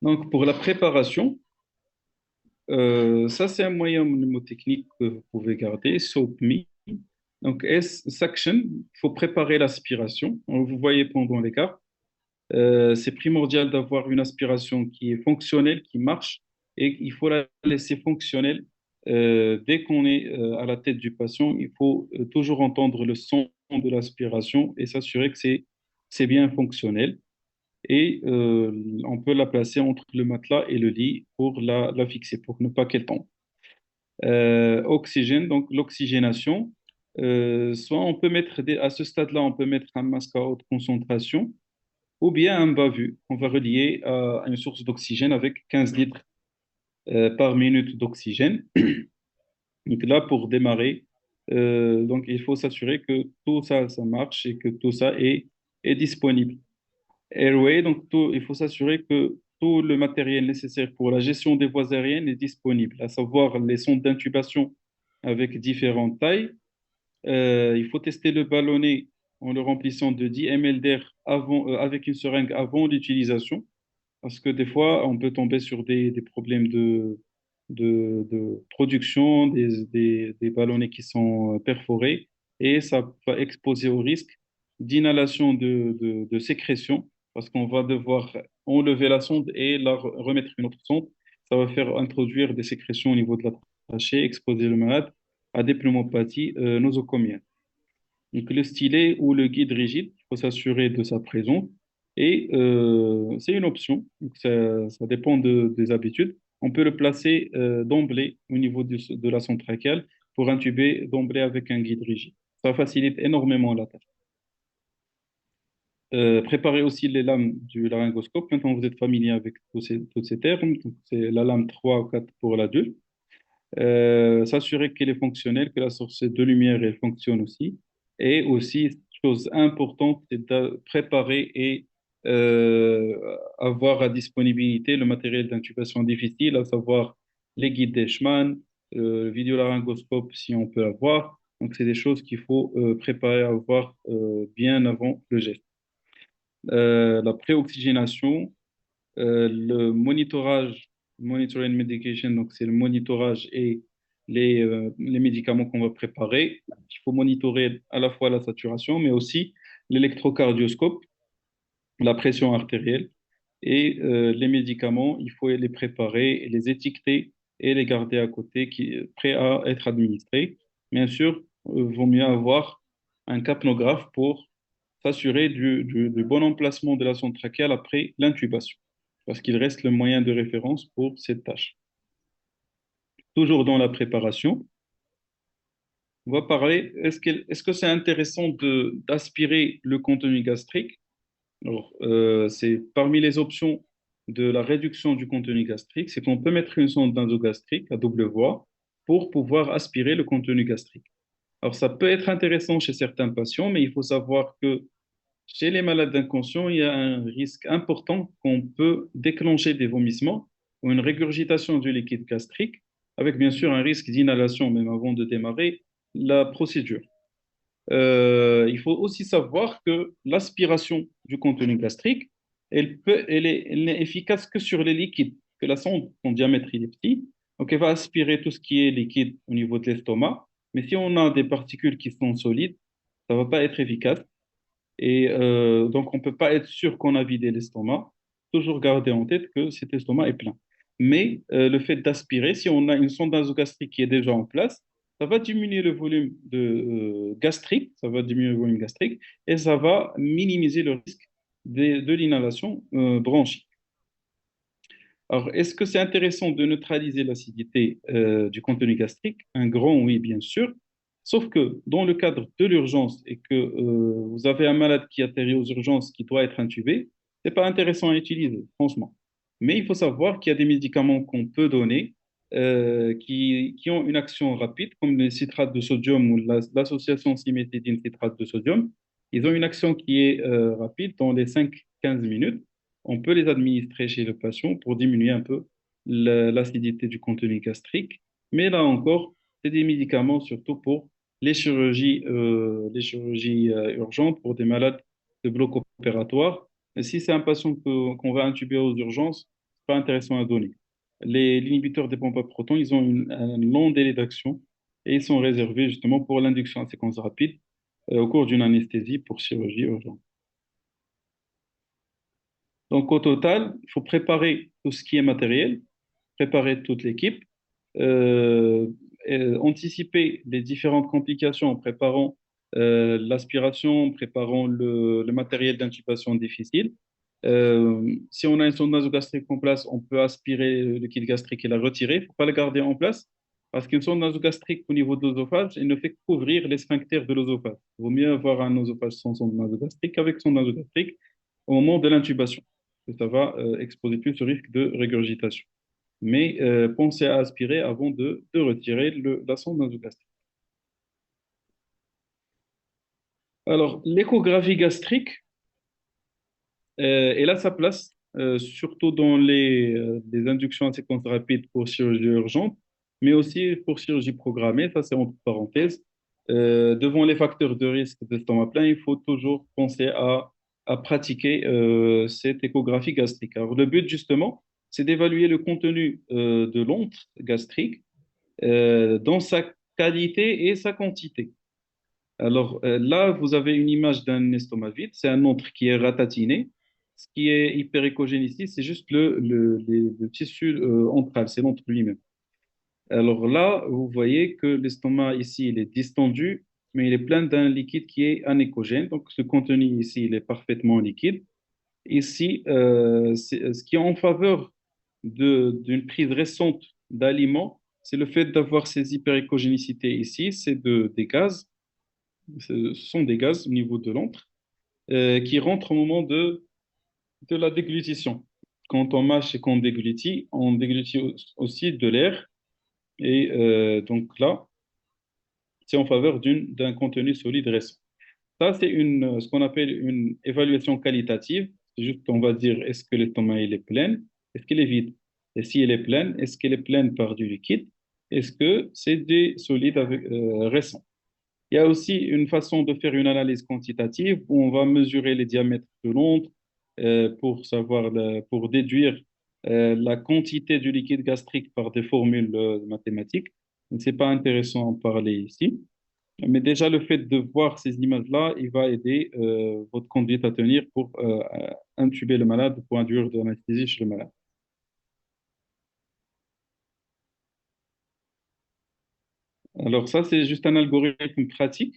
Speaker 1: Donc, pour la préparation, ça, c'est un moyen mnémotechnique que vous pouvez garder, SOAP-ME. Donc, S-Suction, il faut préparer l'aspiration. Vous voyez pendant les cas. C'est primordial d'avoir une aspiration qui est fonctionnelle, qui marche, et il faut la laisser fonctionnelle. Dès qu'on est à la tête du patient, il faut toujours entendre le son de l'aspiration et s'assurer que c'est bien fonctionnel. Et on peut la placer entre le matelas et le lit pour la fixer, pour ne pas qu'elle tombe. Oxygène, donc l'oxygénation. Soit on peut mettre à ce stade-là, on peut mettre un masque à haute concentration ou bien un bas-vu. On va relier à une source d'oxygène avec 15 litres par minute d'oxygène. Donc là, pour démarrer, donc il faut s'assurer que tout ça, ça marche et que tout ça est disponible. Airway, donc il faut s'assurer que tout le matériel nécessaire pour la gestion des voies aériennes est disponible, à savoir les sondes d'intubation avec différentes tailles. Il faut tester le ballonnet en le remplissant de 10 ml d'air avec une seringue avant l'utilisation, parce que des fois, on peut tomber sur des problèmes de production, des ballonnets qui sont perforés, et ça va exposer au risque d'inhalation de sécrétion parce qu'on va devoir enlever la sonde et remettre une autre sonde. Ça va faire introduire des sécrétions au niveau de la trachée, exposer le malade à des pneumopathies nosocomiales. Donc, le stylet ou le guide rigide, il faut s'assurer de sa présence. Et c'est une option, donc ça dépend des habitudes. On peut le placer d'emblée au niveau de la sonde trachéale pour intuber d'emblée avec un guide rigide. Ça facilite énormément la tâche. Préparer aussi les lames du laryngoscope. Maintenant, vous êtes familier avec tous ces termes. Donc, c'est la lame 3 ou 4 pour l'adulte. S'assurer qu'elle est fonctionnelle, que la source de lumière elle fonctionne aussi. Et aussi, chose importante, c'est de préparer et avoir à disponibilité le matériel d'intubation difficile, à savoir les guides d'Eichmann, le vidéolaryngoscope si on peut l'avoir. Donc, c'est des choses qu'il faut préparer à avoir bien avant le geste. La préoxygénation, monitoring medication, donc c'est le monitorage et les médicaments qu'on va préparer. Il faut monitorer à la fois la saturation, mais aussi l'électrocardioscope, la pression artérielle et les médicaments, il faut les préparer, et les étiqueter et les garder à côté, prêts à être administrés. Bien sûr, vaut mieux avoir un capnographe pour s'assurer du bon emplacement de la sonde trachéale après l'intubation, parce qu'il reste le moyen de référence pour cette tâche. Toujours dans la préparation, on va parler, est-ce que c'est intéressant d'aspirer le contenu gastrique? Alors, c'est parmi les options de la réduction du contenu gastrique, c'est qu'on peut mettre une sonde nasogastrique à double voie pour pouvoir aspirer le contenu gastrique. Alors, ça peut être intéressant chez certains patients, mais il faut savoir que chez les malades inconscients, il y a un risque important qu'on peut déclencher des vomissements ou une régurgitation du liquide gastrique, avec bien sûr un risque d'inhalation même avant de démarrer la procédure. Il faut aussi savoir que l'aspiration du contenu gastrique, elle n'est efficace que sur les liquides, que la sonde, son diamètre il est petit, donc elle va aspirer tout ce qui est liquide au niveau de l'estomac, mais si on a des particules qui sont solides, ça ne va pas être efficace. Et donc, on ne peut pas être sûr qu'on a vidé l'estomac. Toujours garder en tête que cet estomac est plein. Mais le fait d'aspirer, si on a une sonde nasogastrique qui est déjà en place, ça va diminuer le volume gastrique, ça va diminuer le volume gastrique et ça va minimiser le risque de l'inhalation bronchique. Alors, est-ce que c'est intéressant de neutraliser l'acidité du contenu gastrique? Un grand oui, bien sûr. Sauf que dans le cadre de l'urgence et que vous avez un malade qui atterrit aux urgences qui doit être intubé, c'est pas intéressant à utiliser, franchement. Mais il faut savoir qu'il y a des médicaments qu'on peut donner qui ont une action rapide, comme les citrates de sodium ou l'association cimétidine-citrate de sodium. Ils ont une action qui est rapide dans les 5-15 minutes. On peut les administrer chez le patient pour diminuer un peu l'acidité du contenu gastrique. Mais là encore, c'est des médicaments surtout pour les chirurgies urgentes, pour des malades de bloc opératoire. Et si c'est un patient qu'on va intuber aux urgences, c'est pas intéressant à donner. Les inhibiteurs des pompes à protons, ils ont un long délai d'action et ils sont réservés justement pour l'induction à séquence rapide au cours d'une anesthésie pour chirurgie urgente. Donc, au total, il faut préparer tout ce qui est matériel, préparer toute l'équipe, euh, anticiper les différentes complications en préparant l'aspiration, en préparant le matériel d'intubation difficile. Si on a une sonde nasogastrique en place, on peut aspirer le liquide gastrique et la retirer. Il ne faut pas la garder en place parce qu'une sonde nasogastrique au niveau de l'œsophage, elle ne fait qu'ouvrir les sphincters de l'œsophage. Il vaut mieux avoir un œsophage sans sonde nasogastrique qu'avec sonde nasogastrique au moment de l'intubation. Ça va exposer plus au risque de régurgitation. Mais pensez à aspirer avant de retirer la sonde nasogastrique. Alors, l'échographie gastrique, elle a sa place, surtout dans les inductions à séquence rapide pour chirurgie urgente, mais aussi pour chirurgie programmée, ça c'est entre parenthèses. Devant les facteurs de risque d'estomac plein, il faut toujours penser à pratiquer cette échographie gastrique. Alors, le but justement, c'est d'évaluer le contenu de l'onde gastrique dans sa qualité et sa quantité. Alors là, vous avez une image d'un estomac vide, c'est un ventre qui est ratatiné. Ce qui est hyperéchogène ici, c'est juste le tissu antral, c'est l'entre lui-même. Alors là, vous voyez que l'estomac ici, il est distendu, mais il est plein d'un liquide qui est anéchogène. Donc, ce contenu ici, il est parfaitement liquide. Ici, ce qui est en faveur d'une prise récente d'aliments, c'est le fait d'avoir ces hyperéchogénicités ici, des gaz, ce sont des gaz au niveau de l'antre, qui rentrent au moment de la déglutition. Quand on mâche et qu'on déglutit, on déglutit aussi de l'air. Et donc là, c'est en faveur d'un contenu solide récent. Ça, c'est ce qu'on appelle une évaluation qualitative. C'est juste, on va dire, est-ce que l'estomac il est plein? Est-ce qu'il est vide? Et si elle est pleine, est-ce qu'elle est pleine par du liquide? Est-ce que c'est des solides récents? Il y a aussi une façon de faire une analyse quantitative où on va mesurer les diamètres de l'onde pour savoir, pour déduire la quantité du liquide gastrique par des formules mathématiques. Ce n'est pas intéressant à en parler ici. Mais déjà, le fait de voir ces images-là, il va aider votre conduite à tenir pour intuber le malade, pour induire de l'anesthésie chez le malade. Alors ça, c'est juste un algorithme pratique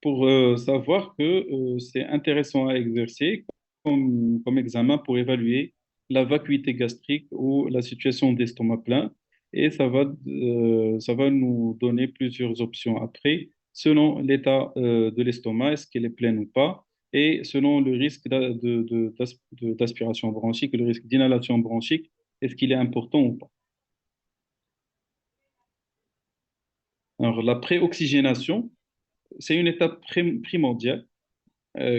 Speaker 1: pour savoir que c'est intéressant à exercer comme examen pour évaluer la vacuité gastrique ou la situation d'estomac plein. Et ça va nous donner plusieurs options après, selon l'état de l'estomac, est-ce qu'il est plein ou pas, et selon le risque d'aspiration bronchique et le risque d'inhalation bronchique, est-ce qu'il est important ou pas. Alors, la préoxygénation, c'est une étape primordiale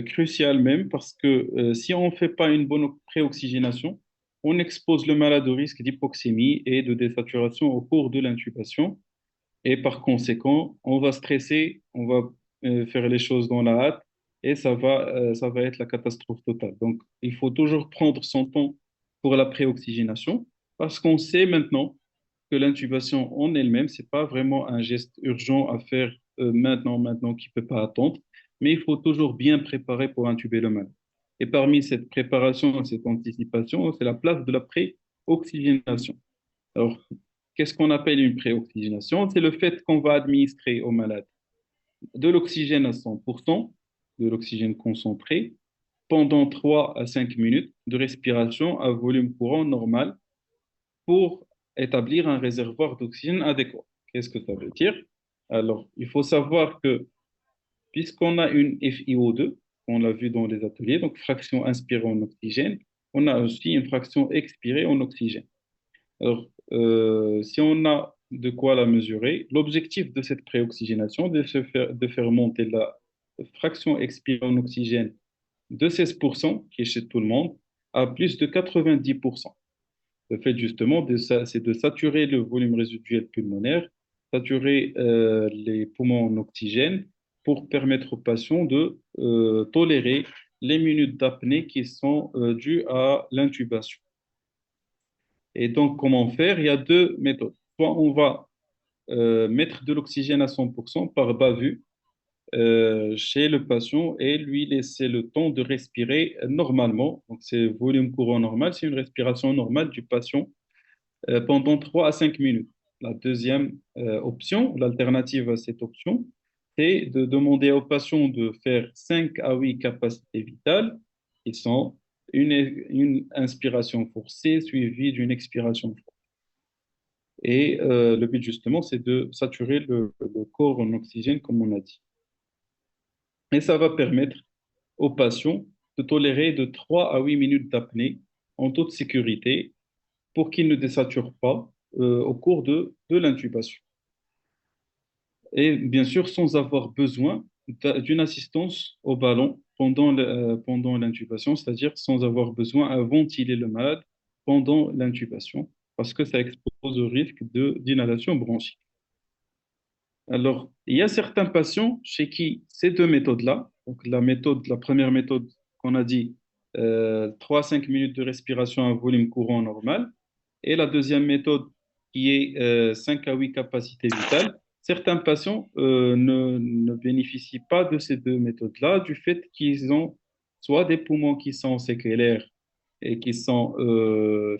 Speaker 1: crucial même parce que si on ne fait pas une bonne préoxygénation, on expose le malade au risque d'hypoxémie et de désaturation au cours de l'intubation. Et par conséquent, on va stresser, on va faire les choses dans la hâte et ça va être la catastrophe totale. Donc, il faut toujours prendre son temps pour la préoxygénation parce qu'on sait maintenant que l'intubation en elle-même, c'est pas vraiment un geste urgent à faire maintenant, qui peut pas attendre, mais il faut toujours bien préparer pour intuber le malade. Et parmi cette préparation, cette anticipation, c'est la place de la préoxygénation. Alors, qu'est-ce qu'on appelle une préoxygénation? C'est le fait qu'on va administrer au malade de l'oxygène à 100%, de l'oxygène concentré, pendant 3 à 5 minutes de respiration à volume courant normal pour établir un réservoir d'oxygène adéquat. Qu'est-ce que ça veut dire? Alors, il faut savoir que puisqu'on a une FiO2, on l'a vu dans les ateliers, donc fraction inspirée en oxygène, on a aussi une fraction expirée en oxygène. Alors, si on a de quoi la mesurer, l'objectif de cette préoxygénation, de faire monter la fraction expirée en oxygène de 16%, qui est chez tout le monde, à plus de 90%. Le fait justement, c'est de saturer le volume résiduel pulmonaire, saturer les poumons en oxygène pour permettre aux patients de tolérer les minutes d'apnée qui sont dues à l'intubation. Et donc, comment faire? Il y a deux méthodes. Soit on va mettre de l'oxygène à 100% par bas-vue chez le patient et lui laisser le temps de respirer normalement. Donc, c'est volume courant normal, c'est une respiration normale du patient pendant 3 à 5 minutes. La deuxième option, l'alternative à cette option, c'est de demander aux patients de faire 5 à 8 capacités vitales, qui sont une inspiration forcée suivie d'une expiration forcée. Et le but justement, c'est de saturer le corps en oxygène, comme on a dit. Et ça va permettre aux patients de tolérer de 3 à 8 minutes d'apnée en toute sécurité pour qu'ils ne désaturent pas au cours de l'intubation. Et bien sûr, sans avoir besoin d'une assistance au ballon pendant l'intubation, c'est-à-dire sans avoir besoin à ventiler le malade pendant l'intubation, parce que ça expose au risque d'inhalation bronchique. Alors, il y a certains patients chez qui ces deux méthodes-là, donc la première méthode qu'on a dit, 3 à 5 minutes de respiration à volume courant normal, et la deuxième méthode qui est 5 à 8 capacités vitales, certains patients ne bénéficient pas de ces deux méthodes-là du fait qu'ils ont soit des poumons qui sont séquelaires et qui sont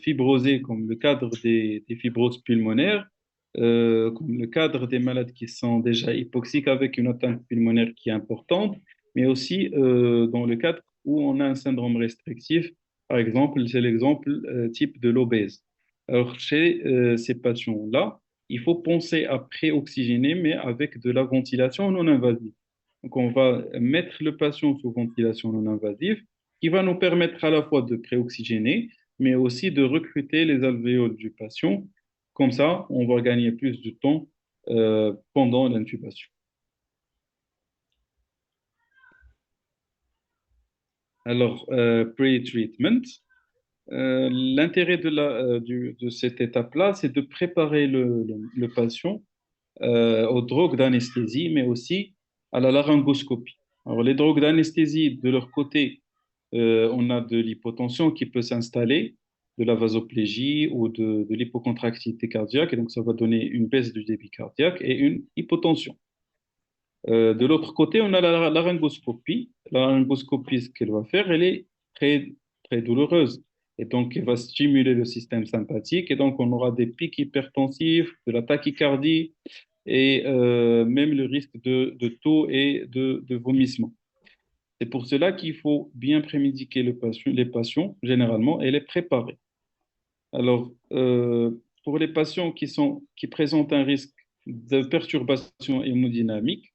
Speaker 1: fibrosés, comme le cadre des fibroses pulmonaires, comme le cadre des malades qui sont déjà hypoxiques avec une atteinte pulmonaire qui est importante, mais aussi dans le cadre où on a un syndrome restrictif. Par exemple, c'est l'exemple type de l'obèse. Alors, chez ces patients-là, il faut penser à pré-oxygéner, mais avec de la ventilation non invasive. Donc, on va mettre le patient sous ventilation non invasive, qui va nous permettre à la fois de pré-oxygéner, mais aussi de recruter les alvéoles du patient. Comme ça, on va gagner plus de temps pendant l'intubation. Alors, pre-treatment, l'intérêt de cette étape-là, c'est de préparer le patient aux drogues d'anesthésie, mais aussi à la laryngoscopie. Alors, les drogues d'anesthésie, de leur côté, on a de l'hypotension qui peut s'installer, de la vasoplégie ou de l'hypocontractilité cardiaque, et donc ça va donner une baisse du débit cardiaque et une hypotension. De l'autre côté, on a la laryngoscopie. La laryngoscopie, ce qu'elle va faire, elle est très, très douloureuse. Et donc, elle va stimuler le système sympathique. Et donc, on aura des pics hypertensifs, de la tachycardie et même le risque de taux et de vomissement. C'est pour cela qu'il faut bien prémédiquer les patients, généralement, et les préparer. Alors, pour les patients qui présentent un risque de perturbation hémodynamique,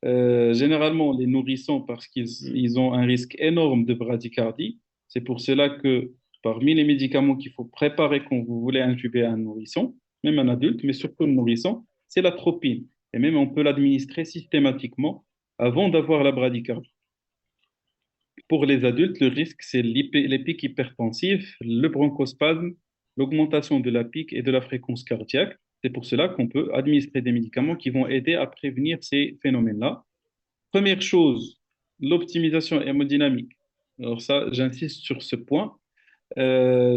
Speaker 1: généralement, les nourrissons, parce qu'ils ont un risque énorme de bradycardie, c'est pour cela que parmi les médicaments qu'il faut préparer quand vous voulez intuber un nourrisson, même un adulte, mais surtout le nourrisson, c'est l'atropine. Et même on peut l'administrer systématiquement avant d'avoir la bradycardie. Pour les adultes, le risque, c'est les pics hypertensifs, le bronchospasme, l'augmentation de la pique et de la fréquence cardiaque. C'est pour cela qu'on peut administrer des médicaments qui vont aider à prévenir ces phénomènes-là. Première chose, l'optimisation hémodynamique. Alors ça, j'insiste sur ce point,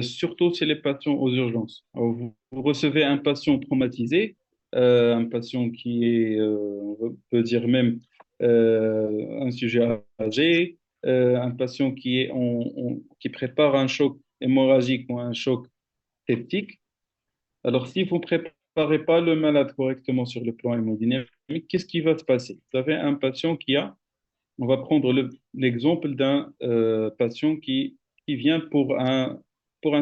Speaker 1: surtout chez les patients aux urgences. Alors, vous recevez un patient traumatisé, un patient qui est, on peut dire même, un sujet âgé, un patient qui prépare un choc hémorragique ou un choc septique. Alors, si vous ne préparez pas le malade correctement sur le plan hémodynamique, qu'est-ce qui va se passer? Vous avez un patient on va prendre l'exemple d'un patient qui vient pour un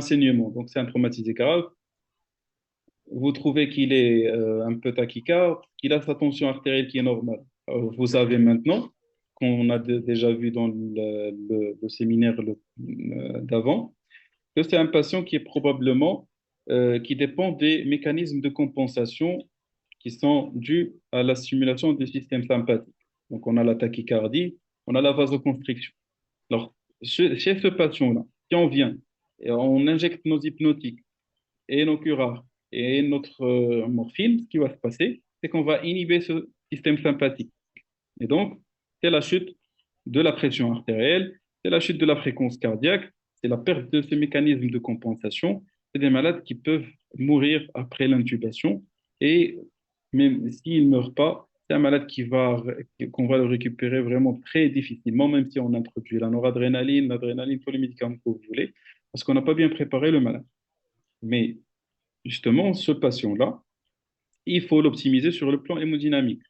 Speaker 1: saignement. Donc, c'est un traumatisé grave. Vous trouvez qu'il est un peu tachycarde, qu'il a sa tension artérielle qui est normale. Alors, vous savez maintenant, qu'on a déjà vu dans le séminaire d'avant, que c'est un patient qui est probablement, qui dépend des mécanismes de compensation qui sont dus à la stimulation du système sympathique. Donc, on a la tachycardie, on a la vasoconstriction. Alors, chez ce patient-là, si on vient et on injecte nos hypnotiques et nos curares et notre morphine, ce qui va se passer, c'est qu'on va inhiber ce système sympathique. Et donc, c'est la chute de la pression artérielle, c'est la chute de la fréquence cardiaque, c'est la perte de ce mécanisme de compensation. C'est des malades qui peuvent mourir après l'intubation. Et même s'il ne meurt pas, c'est un malade qu'on va le récupérer vraiment très difficilement, même si on introduit la noradrénaline, l'adrénaline, tous les médicaments que vous voulez, parce qu'on n'a pas bien préparé le malade. Mais justement, ce patient-là, il faut l'optimiser sur le plan hémodynamique.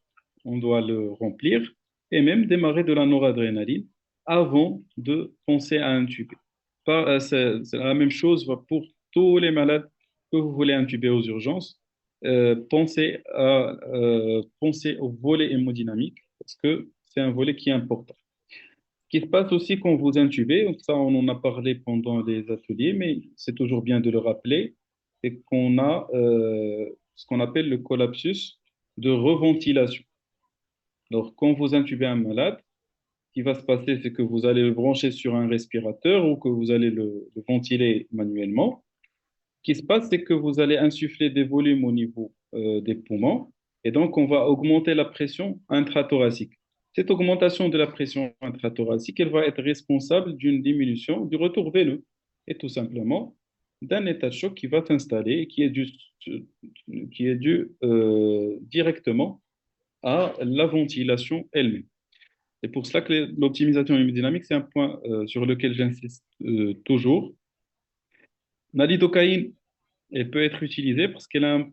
Speaker 1: On doit le remplir et même démarrer de la noradrénaline avant de penser à intuber. C'est la même chose pour tous les malades que vous voulez intuber aux urgences. Pensez au volet hémodynamique parce que c'est un volet qui est important. Ce qui se passe aussi quand vous intubez, donc ça on en a parlé pendant les ateliers, mais c'est toujours bien de le rappeler, c'est qu'on a ce qu'on appelle le collapsus de reventilation. Alors, quand vous intubez un malade, ce qui va se passer, c'est que vous allez le brancher sur un respirateur ou que vous allez le ventiler manuellement. Ce qui se passe, c'est que vous allez insuffler des volumes au niveau des poumons et donc on va augmenter la pression intrathoracique. Cette augmentation de la pression intrathoracique, elle va être responsable d'une diminution du retour veineux et tout simplement d'un état de choc qui va s'installer et qui est dû directement à la ventilation elle-même. C'est pour cela que l'optimisation hémodynamique, c'est un point sur lequel j'insiste toujours. La lidocaïne, elle peut être utilisée parce qu'elle a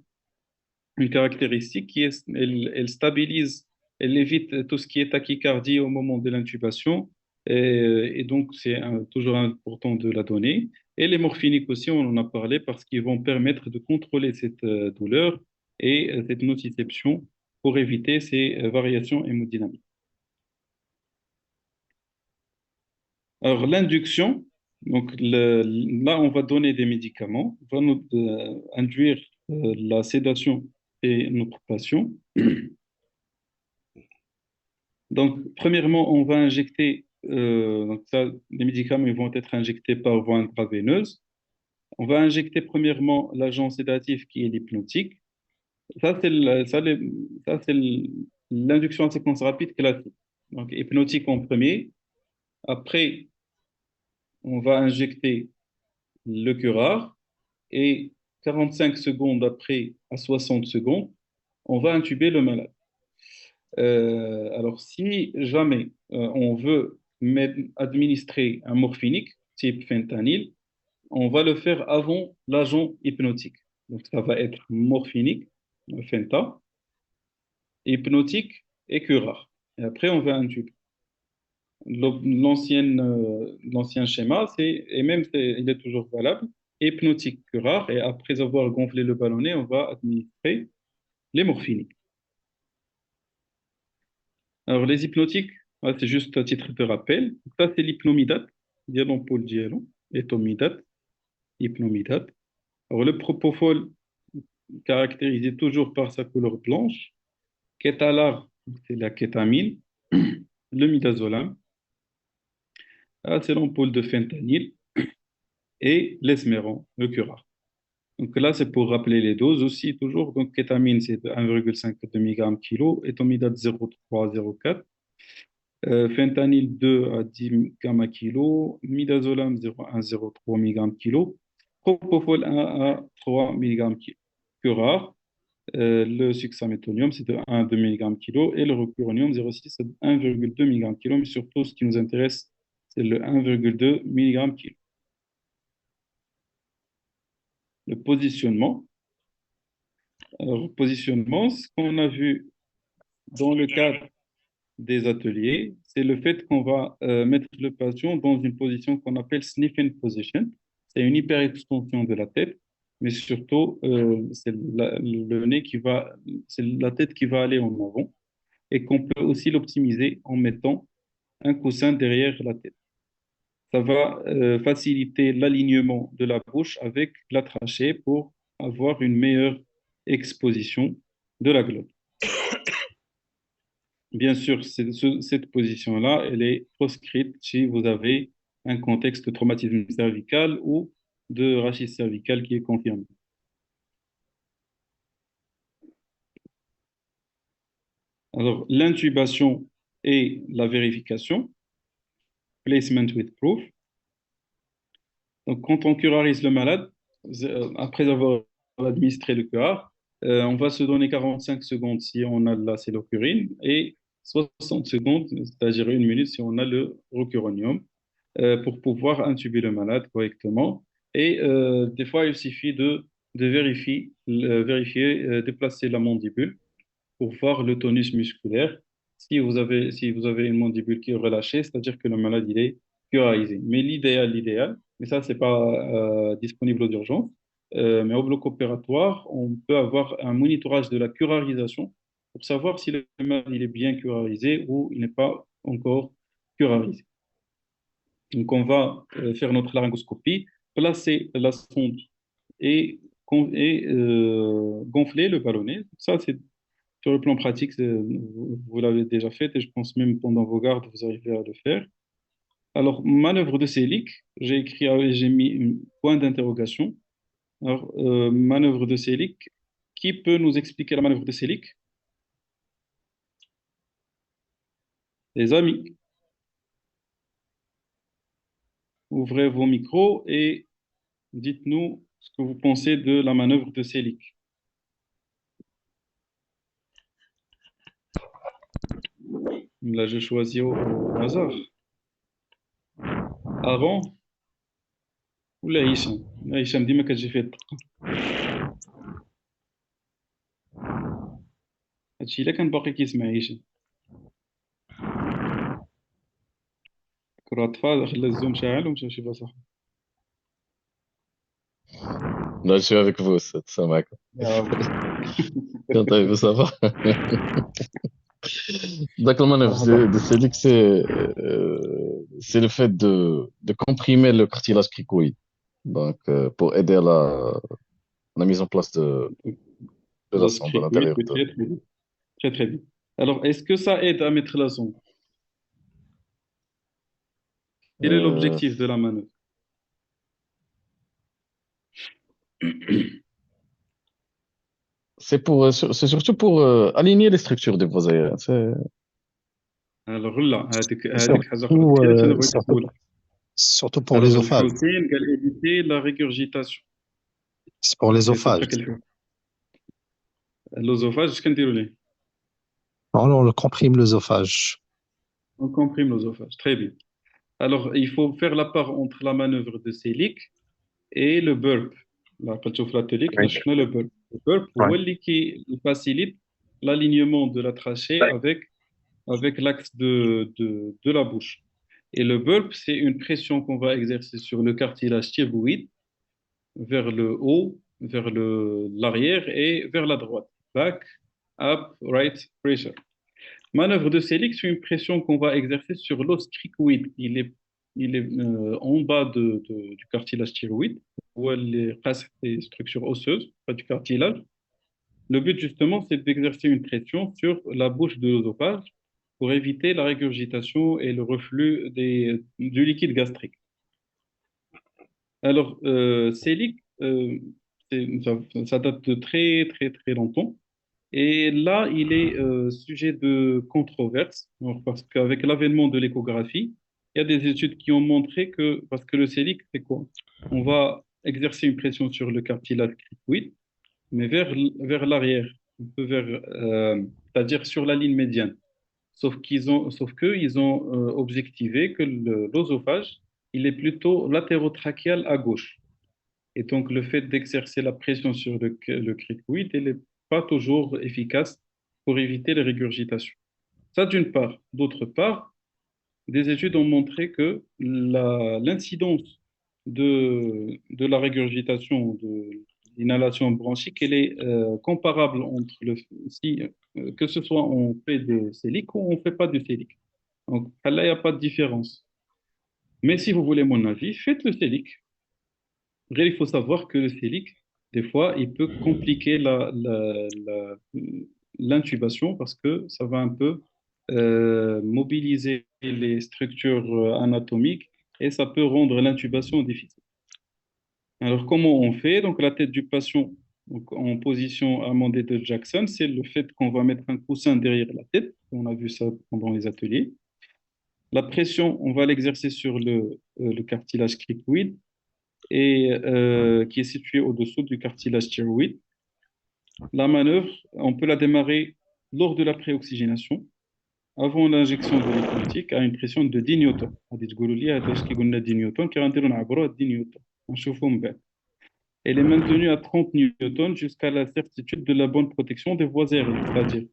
Speaker 1: une caractéristique qui est, elle stabilise, elle évite tout ce qui est tachycardie au moment de l'intubation. Et donc, c'est toujours important de la donner. Et les morphiniques aussi, on en a parlé parce qu'ils vont permettre de contrôler cette douleur et cette nociception pour éviter ces variations hémodynamiques. Alors, l'induction, donc là, on va donner des médicaments, on va induire la sédation et notre patient. Donc, premièrement, on va injecter, donc ça, les médicaments ils vont être injectés par voie intraveineuse. On va injecter premièrement l'agent sédatif qui est l'hypnotique. Ça, c'est l'induction en séquence rapide classique. Donc, hypnotique en premier. Après, on va injecter le curare et 45 secondes après à 60 secondes, on va intuber le malade. Alors, si jamais on veut administrer un morphinique type fentanyl, on va le faire avant l'agent hypnotique. Donc, ça va être morphinique, fenta, hypnotique et curare. Et après, on va intuber. L'ancien schéma, et même il est toujours valable, hypnotique curare, et après avoir gonflé le ballonnet, on va administrer les morphiniques. Alors, les hypnotiques, c'est juste à titre de rappel. Ça, c'est l'hypnomidate, dialon pour dialon, étomidate, hypnomidate. Alors, le propofol, caractérisé toujours par sa couleur blanche. Kétalar, c'est la kétamine. Le midazolam, c'est l'ampoule de fentanyl. Et l'esméron, le curare. Donc là, c'est pour rappeler les doses aussi, toujours. Donc, kétamine, c'est de 1,5 mg kilo, étomidate 0,3-0,4. Fentanyl 2 à 10 grammes à kilo, midazolam 0,1-0,3 mg kilo, propofol 1 à 3 mg kilo. Curare, le succinétonium c'est de 1 à 2 mg kilo et le rocuronium 0,6 à 1,2 mg kilo, mais surtout ce qui nous intéresse, c'est le 1,2 mg kilo. Le positionnement. Alors, positionnement, ce qu'on a vu dans le cadre des ateliers, c'est le fait qu'on va mettre le patient dans une position qu'on appelle sniffing position. C'est une hyperextension de la tête, mais surtout, c'est le nez qui va, c'est la tête qui va aller en avant et qu'on peut aussi l'optimiser en mettant un coussin derrière la tête. Ça va faciliter l'alignement de la bouche avec la trachée pour avoir une meilleure exposition de la glotte. Bien sûr, cette position-là, elle est proscrite si vous avez un contexte de traumatisme cervical ou de rachis cervical qui est confirmé. Alors, l'intubation et la vérification, placement with proof. Donc, quand on curarise le malade, après avoir administré le curare, on va se donner 45 secondes si on a de la cellopurine et 60 secondes, c'est-à-dire une minute si on a le rocuronium, pour pouvoir intuber le malade correctement. Et des fois, il suffit de vérifier, déplacer la mandibule pour voir le tonus musculaire. Si vous avez une mandibule qui est relâchée, c'est-à-dire que le malade il est curarisé. Mais l'idéal, mais ça, c'est pas disponible aux urgences, mais au bloc opératoire, on peut avoir un monitorage de la curarisation pour savoir si le malade il est bien curarisé ou il n'est pas encore curarisé. Donc, on va faire notre laryngoscopie, placer la sonde et, gonfler le ballonnet. Ça, c'est sur le plan pratique, vous l'avez déjà fait et je pense même pendant vos gardes, vous arrivez à le faire. Alors, manœuvre de Selig, j'ai mis un point d'interrogation. Alors, manœuvre de Selig, qui peut nous expliquer la manœuvre de Selig? Les amis, ouvrez vos micros et dites-nous ce que vous pensez de la manœuvre de Selig. Là, je choisis au hasard. Aaron ou Hicham? Hicham, dis-moi que j'ai fait. هادشي إلا كان باقي كيسمع هشام. كرة أطفال خلى الزوم شاعل ومشى شي بلاصة أخرى.
Speaker 2: Là, je suis avec vous, ça m'a.
Speaker 1: آه.
Speaker 2: طيب ça va. Donc, la manœuvre de Selig, c'est le fait de comprimer le cartilage cricoïde. Donc, pour aider à la mise en place de la
Speaker 1: La
Speaker 2: sonde à
Speaker 1: script, oui,
Speaker 2: l'intérieur
Speaker 1: oui,
Speaker 2: de.
Speaker 1: très, très bien. Très, très bien. Alors, est-ce que ça aide à mettre la sonde? Quel est
Speaker 2: Euh,
Speaker 1: l'objectif de la manœuvre?
Speaker 2: c'est surtout pour aligner les structures des voies aériennes.
Speaker 1: Alors là, هذيك حاجة أخرى
Speaker 3: Surtout,
Speaker 1: كبيرة أنا بغيت
Speaker 3: surtout,
Speaker 1: نقولها.
Speaker 3: surtout pour
Speaker 1: Alors,
Speaker 3: l'œsophage.
Speaker 1: الحسين قال éviter la régurgitation.
Speaker 3: C'est pour
Speaker 1: C'est ça
Speaker 3: l'œsophage.
Speaker 1: حق الحوت. L'osophage, اش كنديروا ليه؟
Speaker 3: Alors, on comprime l'œsophage.
Speaker 1: On comprime l'osophage. Très bien. Alors, il faut faire la part entre la manœuvre de Selig et le burp. Là, quand tu fais l'atelier,
Speaker 3: Oui.
Speaker 1: on a le burp. Le burp,
Speaker 3: Ouais.
Speaker 1: هو اللي qui facilite l'alignement de la trachée avec l'axe de la bouche. Et le burp, c'est une pression qu'on va exercer sur le cartilage thyroïde vers le haut, vers l'arrière et vers la droite. Back, up, right, pressure. Manœuvre de Selig, c'est une pression qu'on va exercer sur l'os cricoïde. Il est en bas du cartilage thyroïde, où elle est face des structures osseuses, pas du cartilage. Le but, justement, c'est d'exercer une pression sur la bouche de l'œsophage pour éviter la régurgitation et le reflux du liquide gastrique. Alors, Selig, ça date de très, très, très longtemps. Et là, il est sujet de controverse, alors, parce qu'avec l'avènement de l'échographie, il y a des études qui ont montré que, parce que le Selig, c'est quoi? On va exercer une pression sur le cartilage cricoïde, mais vers l'arrière, un peu c'est-à-dire sur la ligne médiane. Sauf qu'ils ont objectivé que l'osophage, il est plutôt latérotrachéal à gauche. Et donc, le fait d'exercer la pression sur le cricoïde, elle n'est pas toujours efficace pour éviter les régurgitations. Ça, d'une part. D'autre part, des études ont montré que l'incidence de la régurgitation, de l'inhalation bronchique, elle est comparable entre que ce soit on fait des séliques ou on ne fait pas du sélique. Donc là, il n'y a pas de différence. Mais si vous voulez mon avis, faites le sélique. Après, il faut savoir que le sélique, des fois, il peut compliquer l'intubation parce que ça va un peu mobiliser les structures anatomiques et ça peut rendre l'intubation difficile. Alors, comment on fait? Donc, la tête du patient donc, en position amendée de Jackson, c'est le fait qu'on va mettre un coussin derrière la tête. On a vu ça pendant les ateliers. La pression, on va l'exercer sur le cartilage cricoïde et qui est situé au-dessous du cartilage thyroïde. La manœuvre, on peut la démarrer lors de la préoxygénation, avant l'injection de l'hypnotique à une pression de 10 newtons. غادي تقولوا لي هذا اش كيقول لنا 10 نيوتن كي غنديروا نعبروه 10 نيوتن نشوفوا من بعد. Elle est maintenue à 30 newtons jusqu'à la certitude de la bonne protection des voies aériennes, c'est-à-dire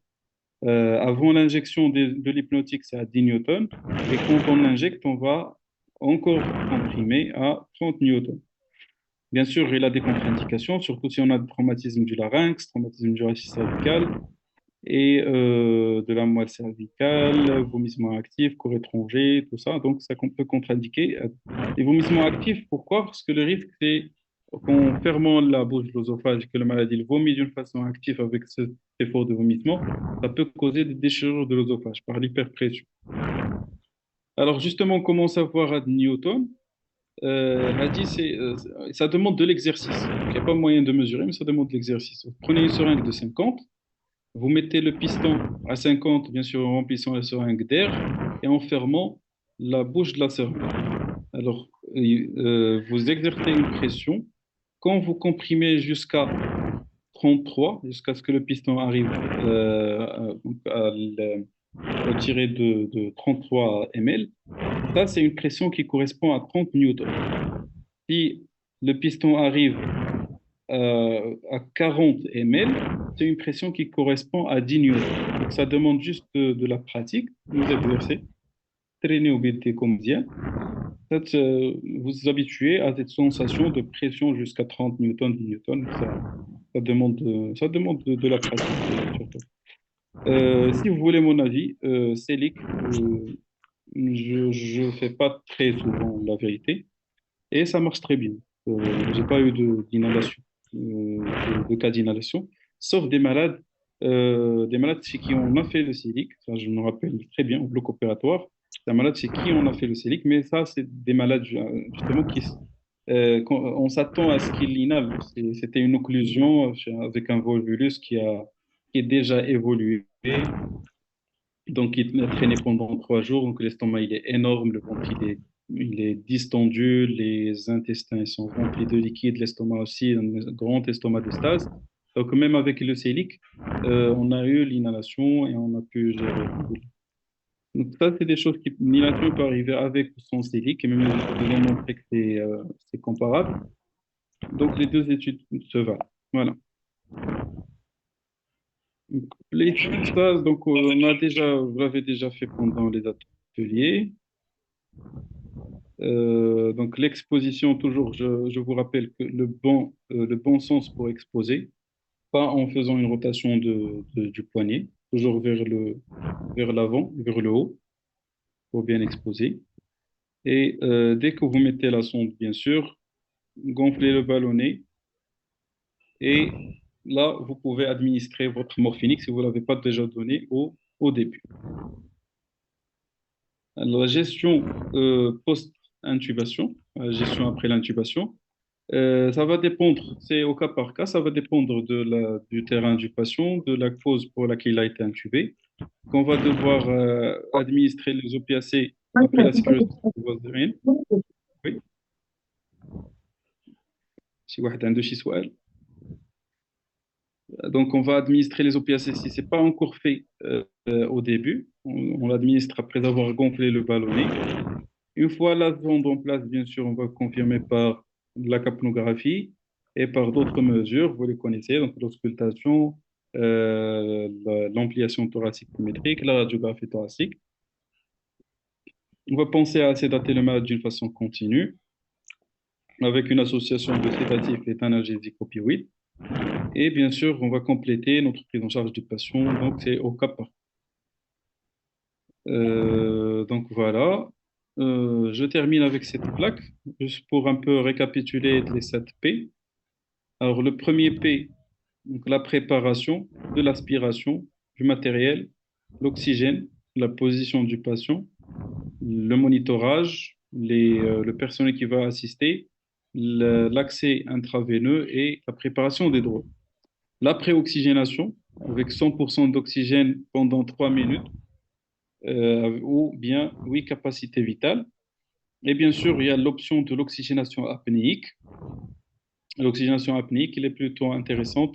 Speaker 1: avant l'injection de l'hypnotique, c'est à 10 newtons, et quand on injecte, on va encore comprimer à 30 newtons. Bien sûr, il a des contre-indications, surtout si on a des traumatismes du larynx, traumatisme du rachis cervical et de la moelle cervicale, vomissements actifs, corps étranger, tout ça. Donc, ça peut contre-indiquer. Les vomissements actifs, pourquoi? Parce que le risque, c'est qu'en fermant la bouche de l'œsophage, que le malade il vomit d'une façon active avec cet effort de vomissement, ça peut causer des déchirures de l'œsophage par l'hyperpression. Alors, justement, comment savoir à Newton? Hadi, ça demande de l'exercice. Il n'y a pas moyen de mesurer, mais ça demande de l'exercice. Vous prenez une seringue de 50, vous mettez le piston à 50, bien sûr, en remplissant la seringue d'air et en fermant la bouche de la seringue. Alors, vous exercez une pression. Quand vous comprimez jusqu'à 33, jusqu'à ce que le piston arrive tiré de 33 ml. Ça, c'est une pression qui correspond à 30 newtons. Si le piston arrive à 40 ml, c'est une pression qui correspond à 10 newtons. Donc, ça demande juste de la pratique, vous exercer, traîner au BT comédien. Vous vous habituez à cette sensation de pression jusqu'à 30 newtons, 10 newtons. Ça demande de la pratique, surtout. Si vous voulez mon avis, Célic, je ne fais pas très souvent la vérité et ça marche très bien. J'ai pas eu d'inhalation, de cas d'inhalation, sauf des malades chez qui on a fait le Célic. Ça, je me rappelle très bien au bloc opératoire. C'est un malade chez qui on a fait le Célic, mais ça, c'est des malades justement on s'attend à ce qu'il inhale. C'était une occlusion avec un volvulus qui est déjà évolué. Donc, il a traîné pendant 3 jours. Donc, l'estomac, il est énorme. Le ventre, il est distendu. Les intestins, ils sont remplis de liquide. L'estomac aussi, un grand estomac de stase. Donc, même avec le Célic, on a eu l'inhalation et on a pu gérer. Donc, ça, c'est des choses qui, l'inhalation peut arriver avec ou sans Célic. Et même les études ont montré que c'est comparable. Donc, les deux études se valent. Voilà. Donc, les phases, donc vous l'avez déjà fait pendant les ateliers. Donc l'exposition, toujours, je vous rappelle que le bon sens pour exposer, pas en faisant une rotation du poignet, toujours vers l'avant, vers le haut, pour bien exposer. Et dès que vous mettez la sonde, bien sûr, gonflez le ballonnet et là, vous pouvez administrer votre morphinique si vous ne l'avez pas déjà donné au début. Alors, la gestion post-intubation, la gestion après l'intubation, ça va dépendre, c'est au cas par cas, ça va dépendre du terrain du patient, de la cause pour laquelle il a été intubé, qu'on va devoir administrer les opiacés après la sécurité voisine. Oui, si واحد عنده شي سؤال. Donc, on va administrer les opiacés si ce n'est pas encore fait au début. On l'administre après avoir gonflé le ballonnet. Une fois la sonde en place, bien sûr, on va confirmer par la capnographie et par d'autres mesures. Vous les connaissez, donc l'auscultation, l'ampliation thoracique symétrique, la radiographie thoracique. On va penser à sédater le malade d'une façon continue avec une association de sédatifs et d'analgésiques opioïdes. Et bien sûr, on va compléter notre prise en charge du patient. Donc, c'est au cas par cas. Donc voilà. Je termine avec cette plaque, juste pour un peu récapituler les 7 P. Alors, le premier P, donc la préparation de l'aspiration du matériel, l'oxygène, la position du patient, le monitorage, le personnel qui va assister, l'accès intraveineux et la préparation des drogues. La pré-oxygénation, avec 100% d'oxygène pendant 3 minutes, ou bien, oui, capacité vitale. Et bien sûr, il y a l'option de l'oxygénation apnéique. L'oxygénation apnéique, elle est plutôt intéressante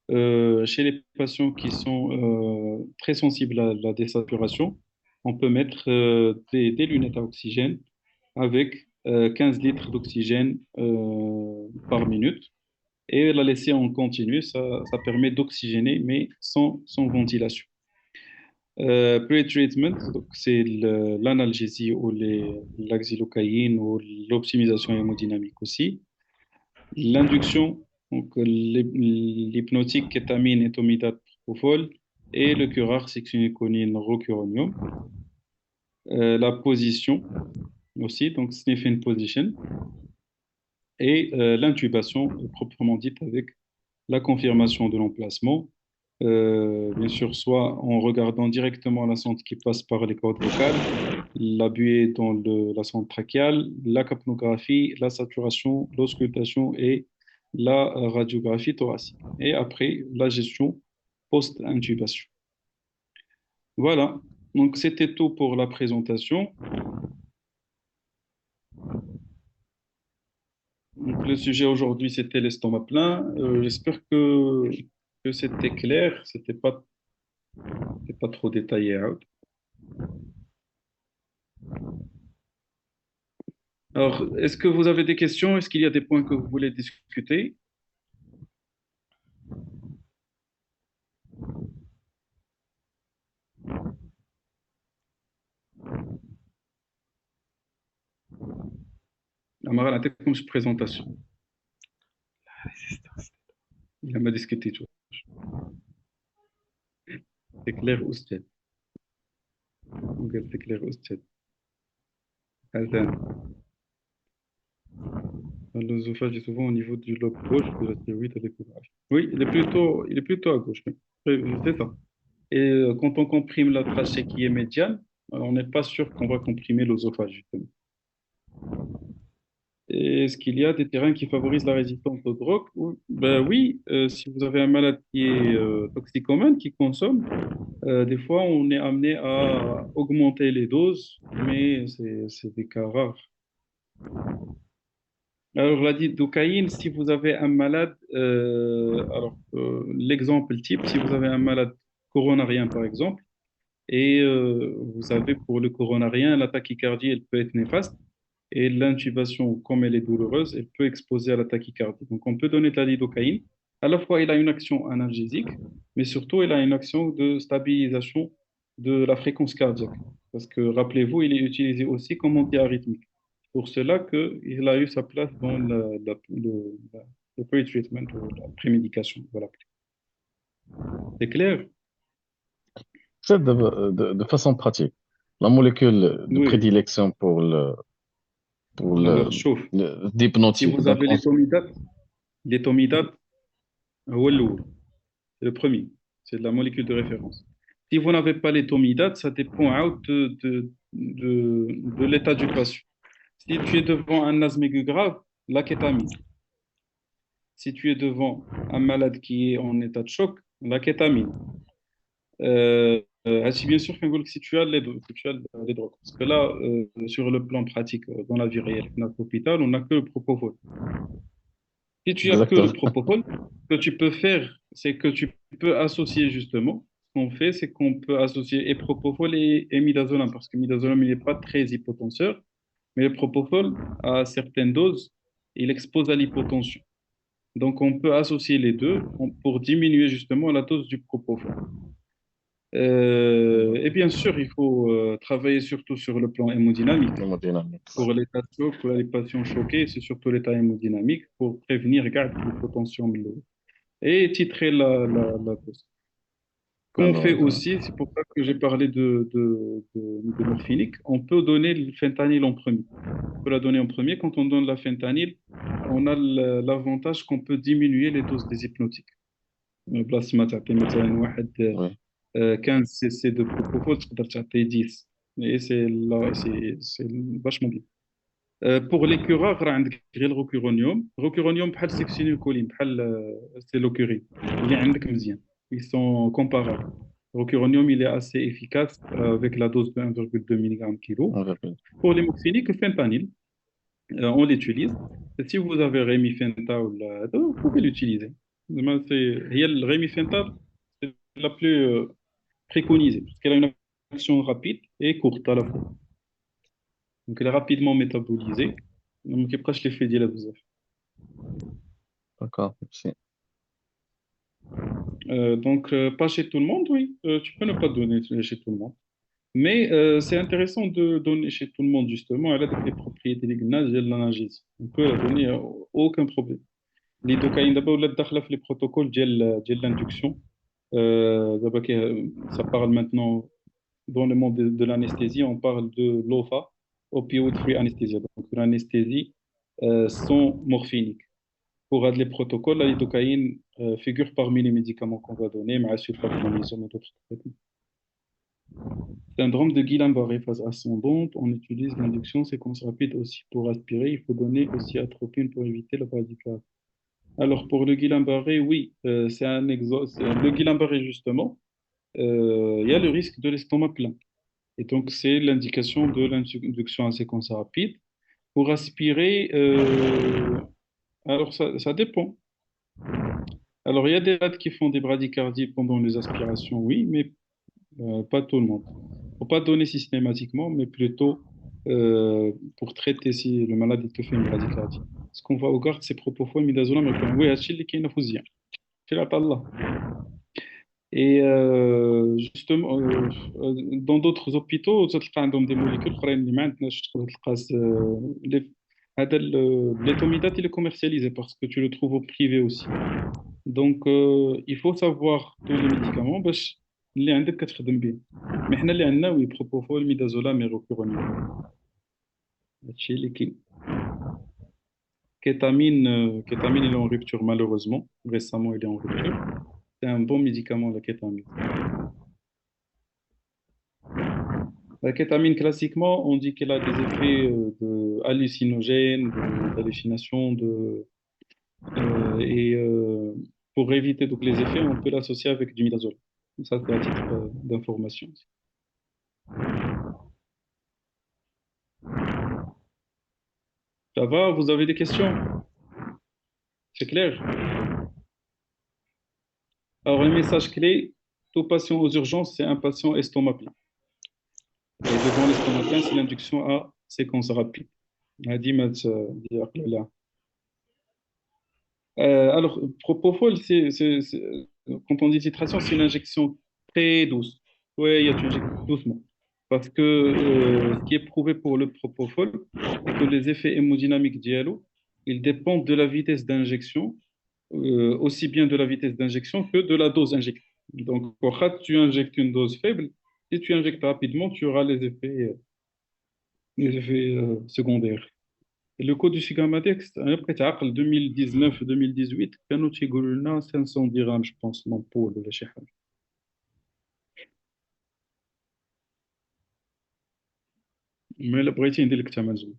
Speaker 1: chez les patients qui sont très sensibles à la désaturation. On peut mettre des lunettes à oxygène avec 15 litres d'oxygène par minute et la laisser en continu. Ça permet d'oxygéner, mais sans ventilation. Pre-treatment, donc c'est l'analgésie ou l'axylocaïne ou l'optimisation hémodynamique aussi. L'induction, donc l'hypnotique kétamine, étomidate, propofol et le curare succinylcholine, rocuronium. La position aussi, donc sniffing position. Et l'intubation proprement dite avec la confirmation de l'emplacement. Bien sûr, soit en regardant directement la sonde qui passe par les cordes vocales, la buée dans la sonde trachéale, la capnographie, la saturation, l'auscultation et la radiographie thoracique. Et après, la gestion post-intubation. Voilà, donc c'était tout pour la présentation. Donc, le sujet aujourd'hui, c'était l'estomac plein. J'espère que c'était clair, c'était pas trop détaillé, hein. Alors, est-ce que vous avez des questions? Est-ce qu'il y a des points que vous voulez discuter? Amara, la comme présentation. Il a ما discuté. C'est clair, Oustad. C'est clair, Oustad. Attends. L'œsophage est souvent au niveau du lobe gauche de la thyroïde à l'échographie. Oui, il est plutôt à gauche. Oui. C'est ça. Et quand on comprime la trachée qui est médiane, on n'est pas sûr qu'on va comprimer l'œsophage, justement. Et est-ce qu'il y a des terrains qui favorisent la résistance aux drogues? Ben oui, si vous avez un malade qui est toxicomane, qui consomme, des fois on est amené à augmenter les doses, mais c'est des cas rares. Alors, la lidocaïne, si vous avez un malade, l'exemple type, si vous avez un malade coronarien, par exemple, et vous savez, pour le coronarien, la tachycardie, elle peut être néfaste, et l'intubation, comme elle est douloureuse, elle peut exposer à la tachycardie. Donc, on peut donner de la lidocaïne. À la fois, elle a une action analgésique, mais surtout, elle a une action de stabilisation de la fréquence cardiaque. Parce que, rappelez-vous, il est utilisé aussi comme antiarythmique. Pour cela qu'il a eu sa place dans le pre-treatment ou la prémédication. Voilà. C'est clair?
Speaker 2: C'est de façon pratique. La molécule de
Speaker 1: Oui.
Speaker 2: prédilection pour
Speaker 1: Alors, chauffe. Si
Speaker 2: l'hypnotique.
Speaker 1: vous
Speaker 2: Donc,
Speaker 1: avez l'étomidate, هو الأول. C'est le premier. C'est la molécule de référence. Si vous n'avez pas l'étomidate, ça dépend de l'état du patient. Si tu es devant un asthme aigu grave, la kétamine. Si tu es devant un malade qui est en état de choc, la kétamine. Si bien sûr si tu as les drogues. Parce que là, sur le plan pratique, dans la vie réelle, dans notre hôpital, on n'a que le propofol. Si tu n'as que le
Speaker 2: exactement.
Speaker 1: propofol, ce que tu peux faire, c'est que tu peux associer justement. Ce qu'on fait, c'est qu'on peut associer et propofol et midazolam, parce que midazolam, il n'est pas très hypotenseur, mais le propofol, à certaines doses, il expose à l'hypotension. Donc, on peut associer les deux pour diminuer justement la dose du propofol. Et bien sûr, il faut travailler surtout sur le plan hémodynamique.
Speaker 2: Hémodynamique.
Speaker 1: Pour l'état de choc, pour les patients choqués, c'est surtout l'état hémodynamique pour prévenir garde l'hypotension de l'eau et titrer la dose. Qu'on fait
Speaker 2: Alors,
Speaker 1: aussi, c'est pour ça que j'ai parlé de morphinique, on peut donner le fentanyl en premier. On peut la donner en premier. Quand on donne la fentanyl, on a l'avantage qu'on peut diminuer les doses des hypnotiques. بلاصة ما تعطي مثلا واحد
Speaker 2: oui.
Speaker 1: 15 cc de propofol, تقدر تعطي 10. Et c'est vachement bien. Pour les curares, راه عندك غير الروكورونيوم. الروكورونيوم بحال السكسينيلكولين بحال السيلوكورين. اللي عندك مزيان. Ils sont comparables. Le rocuronium, il est assez efficace avec la dose de 1,2 mg kilo.
Speaker 2: On répète.
Speaker 1: Pour les moxiniques, le fentanyl, on l'utilise. Et si vous avez Remifenta ou vous pouvez l'utiliser. Le Remifenta, c'est la plus préconisée parce qu'elle a une action rapide et courte à la fois. Donc, elle est rapidement métabolisée. Donc, il y l'effet ديالها بزاف.
Speaker 2: D'accord. Merci.
Speaker 1: Donc, pas chez tout le monde, oui. Tu peux ne pas donner chez tout le monde. Mais c'est intéressant de donner chez tout le monde, justement. Elle a des propriétés lignales de l'analgésie. On peut la donner, aucun problème. Lidocaïne, d'abord, on l'a les protocoles de l'induction. D'abord, ça parle maintenant dans le monde de l'anesthésie, on parle de l'OFA, Opioid Free Anesthesia, donc l'anesthésie sans morphinique. Pour les protocoles, la lidocaïne figure parmi les médicaments qu'on va donner, mais sulfaphromycine et d'autres traitements. Syndrome de Guillain-Barré phase ascendante, on utilise l'induction séquence rapide aussi pour aspirer. Il faut donner aussi atropine pour éviter la bradycarde. Alors pour le Guillain-Barré, oui, c'est un le Guillain-Barré justement, il y a le risque de l'estomac plein. Et donc c'est l'indication de l'induction à séquence rapide. Pour aspirer, alors ça dépend. Alors il y a des malades qui font des bradycardies pendant les aspirations, oui, mais pas tout le monde. faut pas donner systématiquement, mais plutôt pour traiter si le malade il te fait une bradycardie. Ce qu'on voit au garde, c'est propofol, midazolam, et oui, هادشي اللي كاين في الزيان. هادشي اللي عطا الله. Et justement, dans d'autres hôpitaux, تلقى عندهم des molécules أخرين اللي ما عندناش تقدر تلقى هذا l'étomidate il est commercialisé parce que tu le trouves au privé aussi. Donc il faut savoir tous les médicaments باش اللي عندك كتخدم به. Mais حنا اللي عندنا وي propofol, midazolam et rocuronium. هادشي اللي كاين. Kétamine, il est en rupture malheureusement. Récemment, il est en rupture. C'est un bon médicament, la kétamine. La kétamine, classiquement, on dit qu'elle a des effets hallucinogènes, d'hallucination, et pour éviter donc, les effets, on peut l'associer avec du midazole. Ça, c'est à titre d'information. Ça va? Vous avez des questions? C'est clair? Alors, le message clé, tout patient aux urgences, c'est un patient estomac plein. Et devant l'estomac plein, c'est l'induction à séquence rapide. هذه ما يعقلوا عليها. Alors, Propofol, quand on dit titration, c'est une injection très douce. Oui, il y a tu injectes doucement. Parce que ce qui est prouvé pour le Propofol, c'est que les effets hémodynamiques d'IALO, ils dépendent de la vitesse d'injection, aussi bien de la vitesse d'injection que de la dose injectée. Donc, quand tu injectes une dose faible, si tu injectes rapidement, tu auras les effets secondaires. Le code du Sigamadex, après 2019-2018, كانوا تيقولوا لنا 500 dirhams, je pense, l'ampoule ولا شي حاجة. Mais la بغيتي ندير لك ثمن زوين.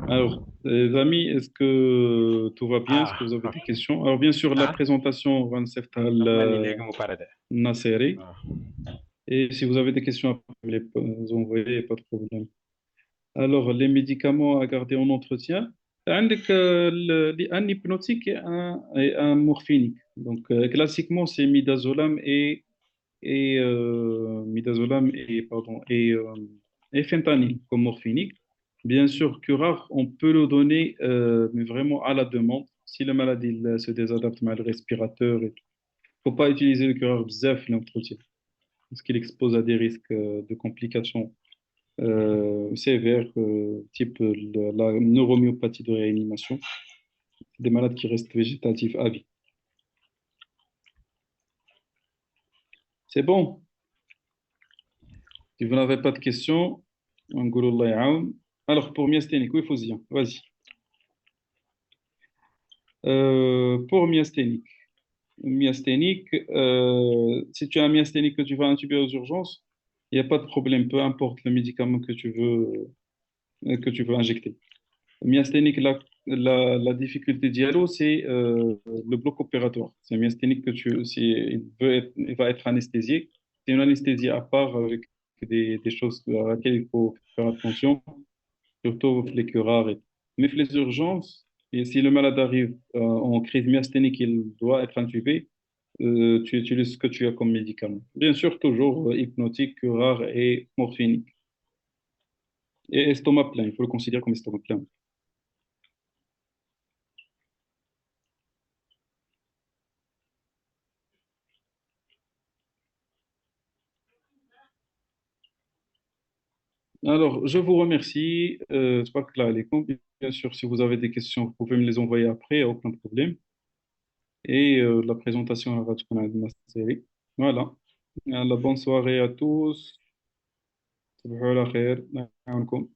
Speaker 1: Alors, les amis, est-ce que tout va bien? Est-ce que vous avez des questions? Alors, bien sûr, la présentation va se faire Nasseri. Et si vous avez des questions, vous pouvez les envoyer, pas de problème. Alors, les médicaments à garder en entretien. عندك un hypnotique et un morphinique. Donc, classiquement, c'est midazolam et fentanyl comme morphinique. Bien sûr, curare, on peut le donner, mais vraiment à la demande. Si le malade il se désadapte mal, le respirateur et tout. Faut pas utiliser le curare bzaf l'entretien, parce qu'il expose à des risques de complications sévères, type la neuromyopathie de réanimation, des malades qui restent végétatifs à vie. C'est bon. Si vous n'avez pas de questions, نقولوا الله يعاون. Alors, pour myasthénique, oui, Fouzian, vas-y. Pour myasthénique, si tu as un myasthénique que tu vas intuber aux urgences, il n'y a pas de problème, peu importe le médicament que tu veux injecter. Myasthénique, la difficulté d'Yalo, c'est le bloc opératoire. C'est un myasthénique il va être anesthésié. C'est une anesthésie à part avec des choses à laquelle il faut faire attention, surtout les cures rares. Mais les urgences, et si le malade arrive en crise myasthénique, il doit être intubé, tu utilises ce que tu as comme médicament. Bien sûr, toujours hypnotique, cure rare et morphinique. Et estomac plein, il faut le considérer comme estomac plein. Alors, je vous remercie. Tabarak alaykoum. Bien sûr, si vous avez des questions, vous pouvez me les envoyer après, aucun problème. Et la présentation va être de ma série. Voilà. Alors, bonne soirée à tous. تصبحوا على خير. نعاونكم.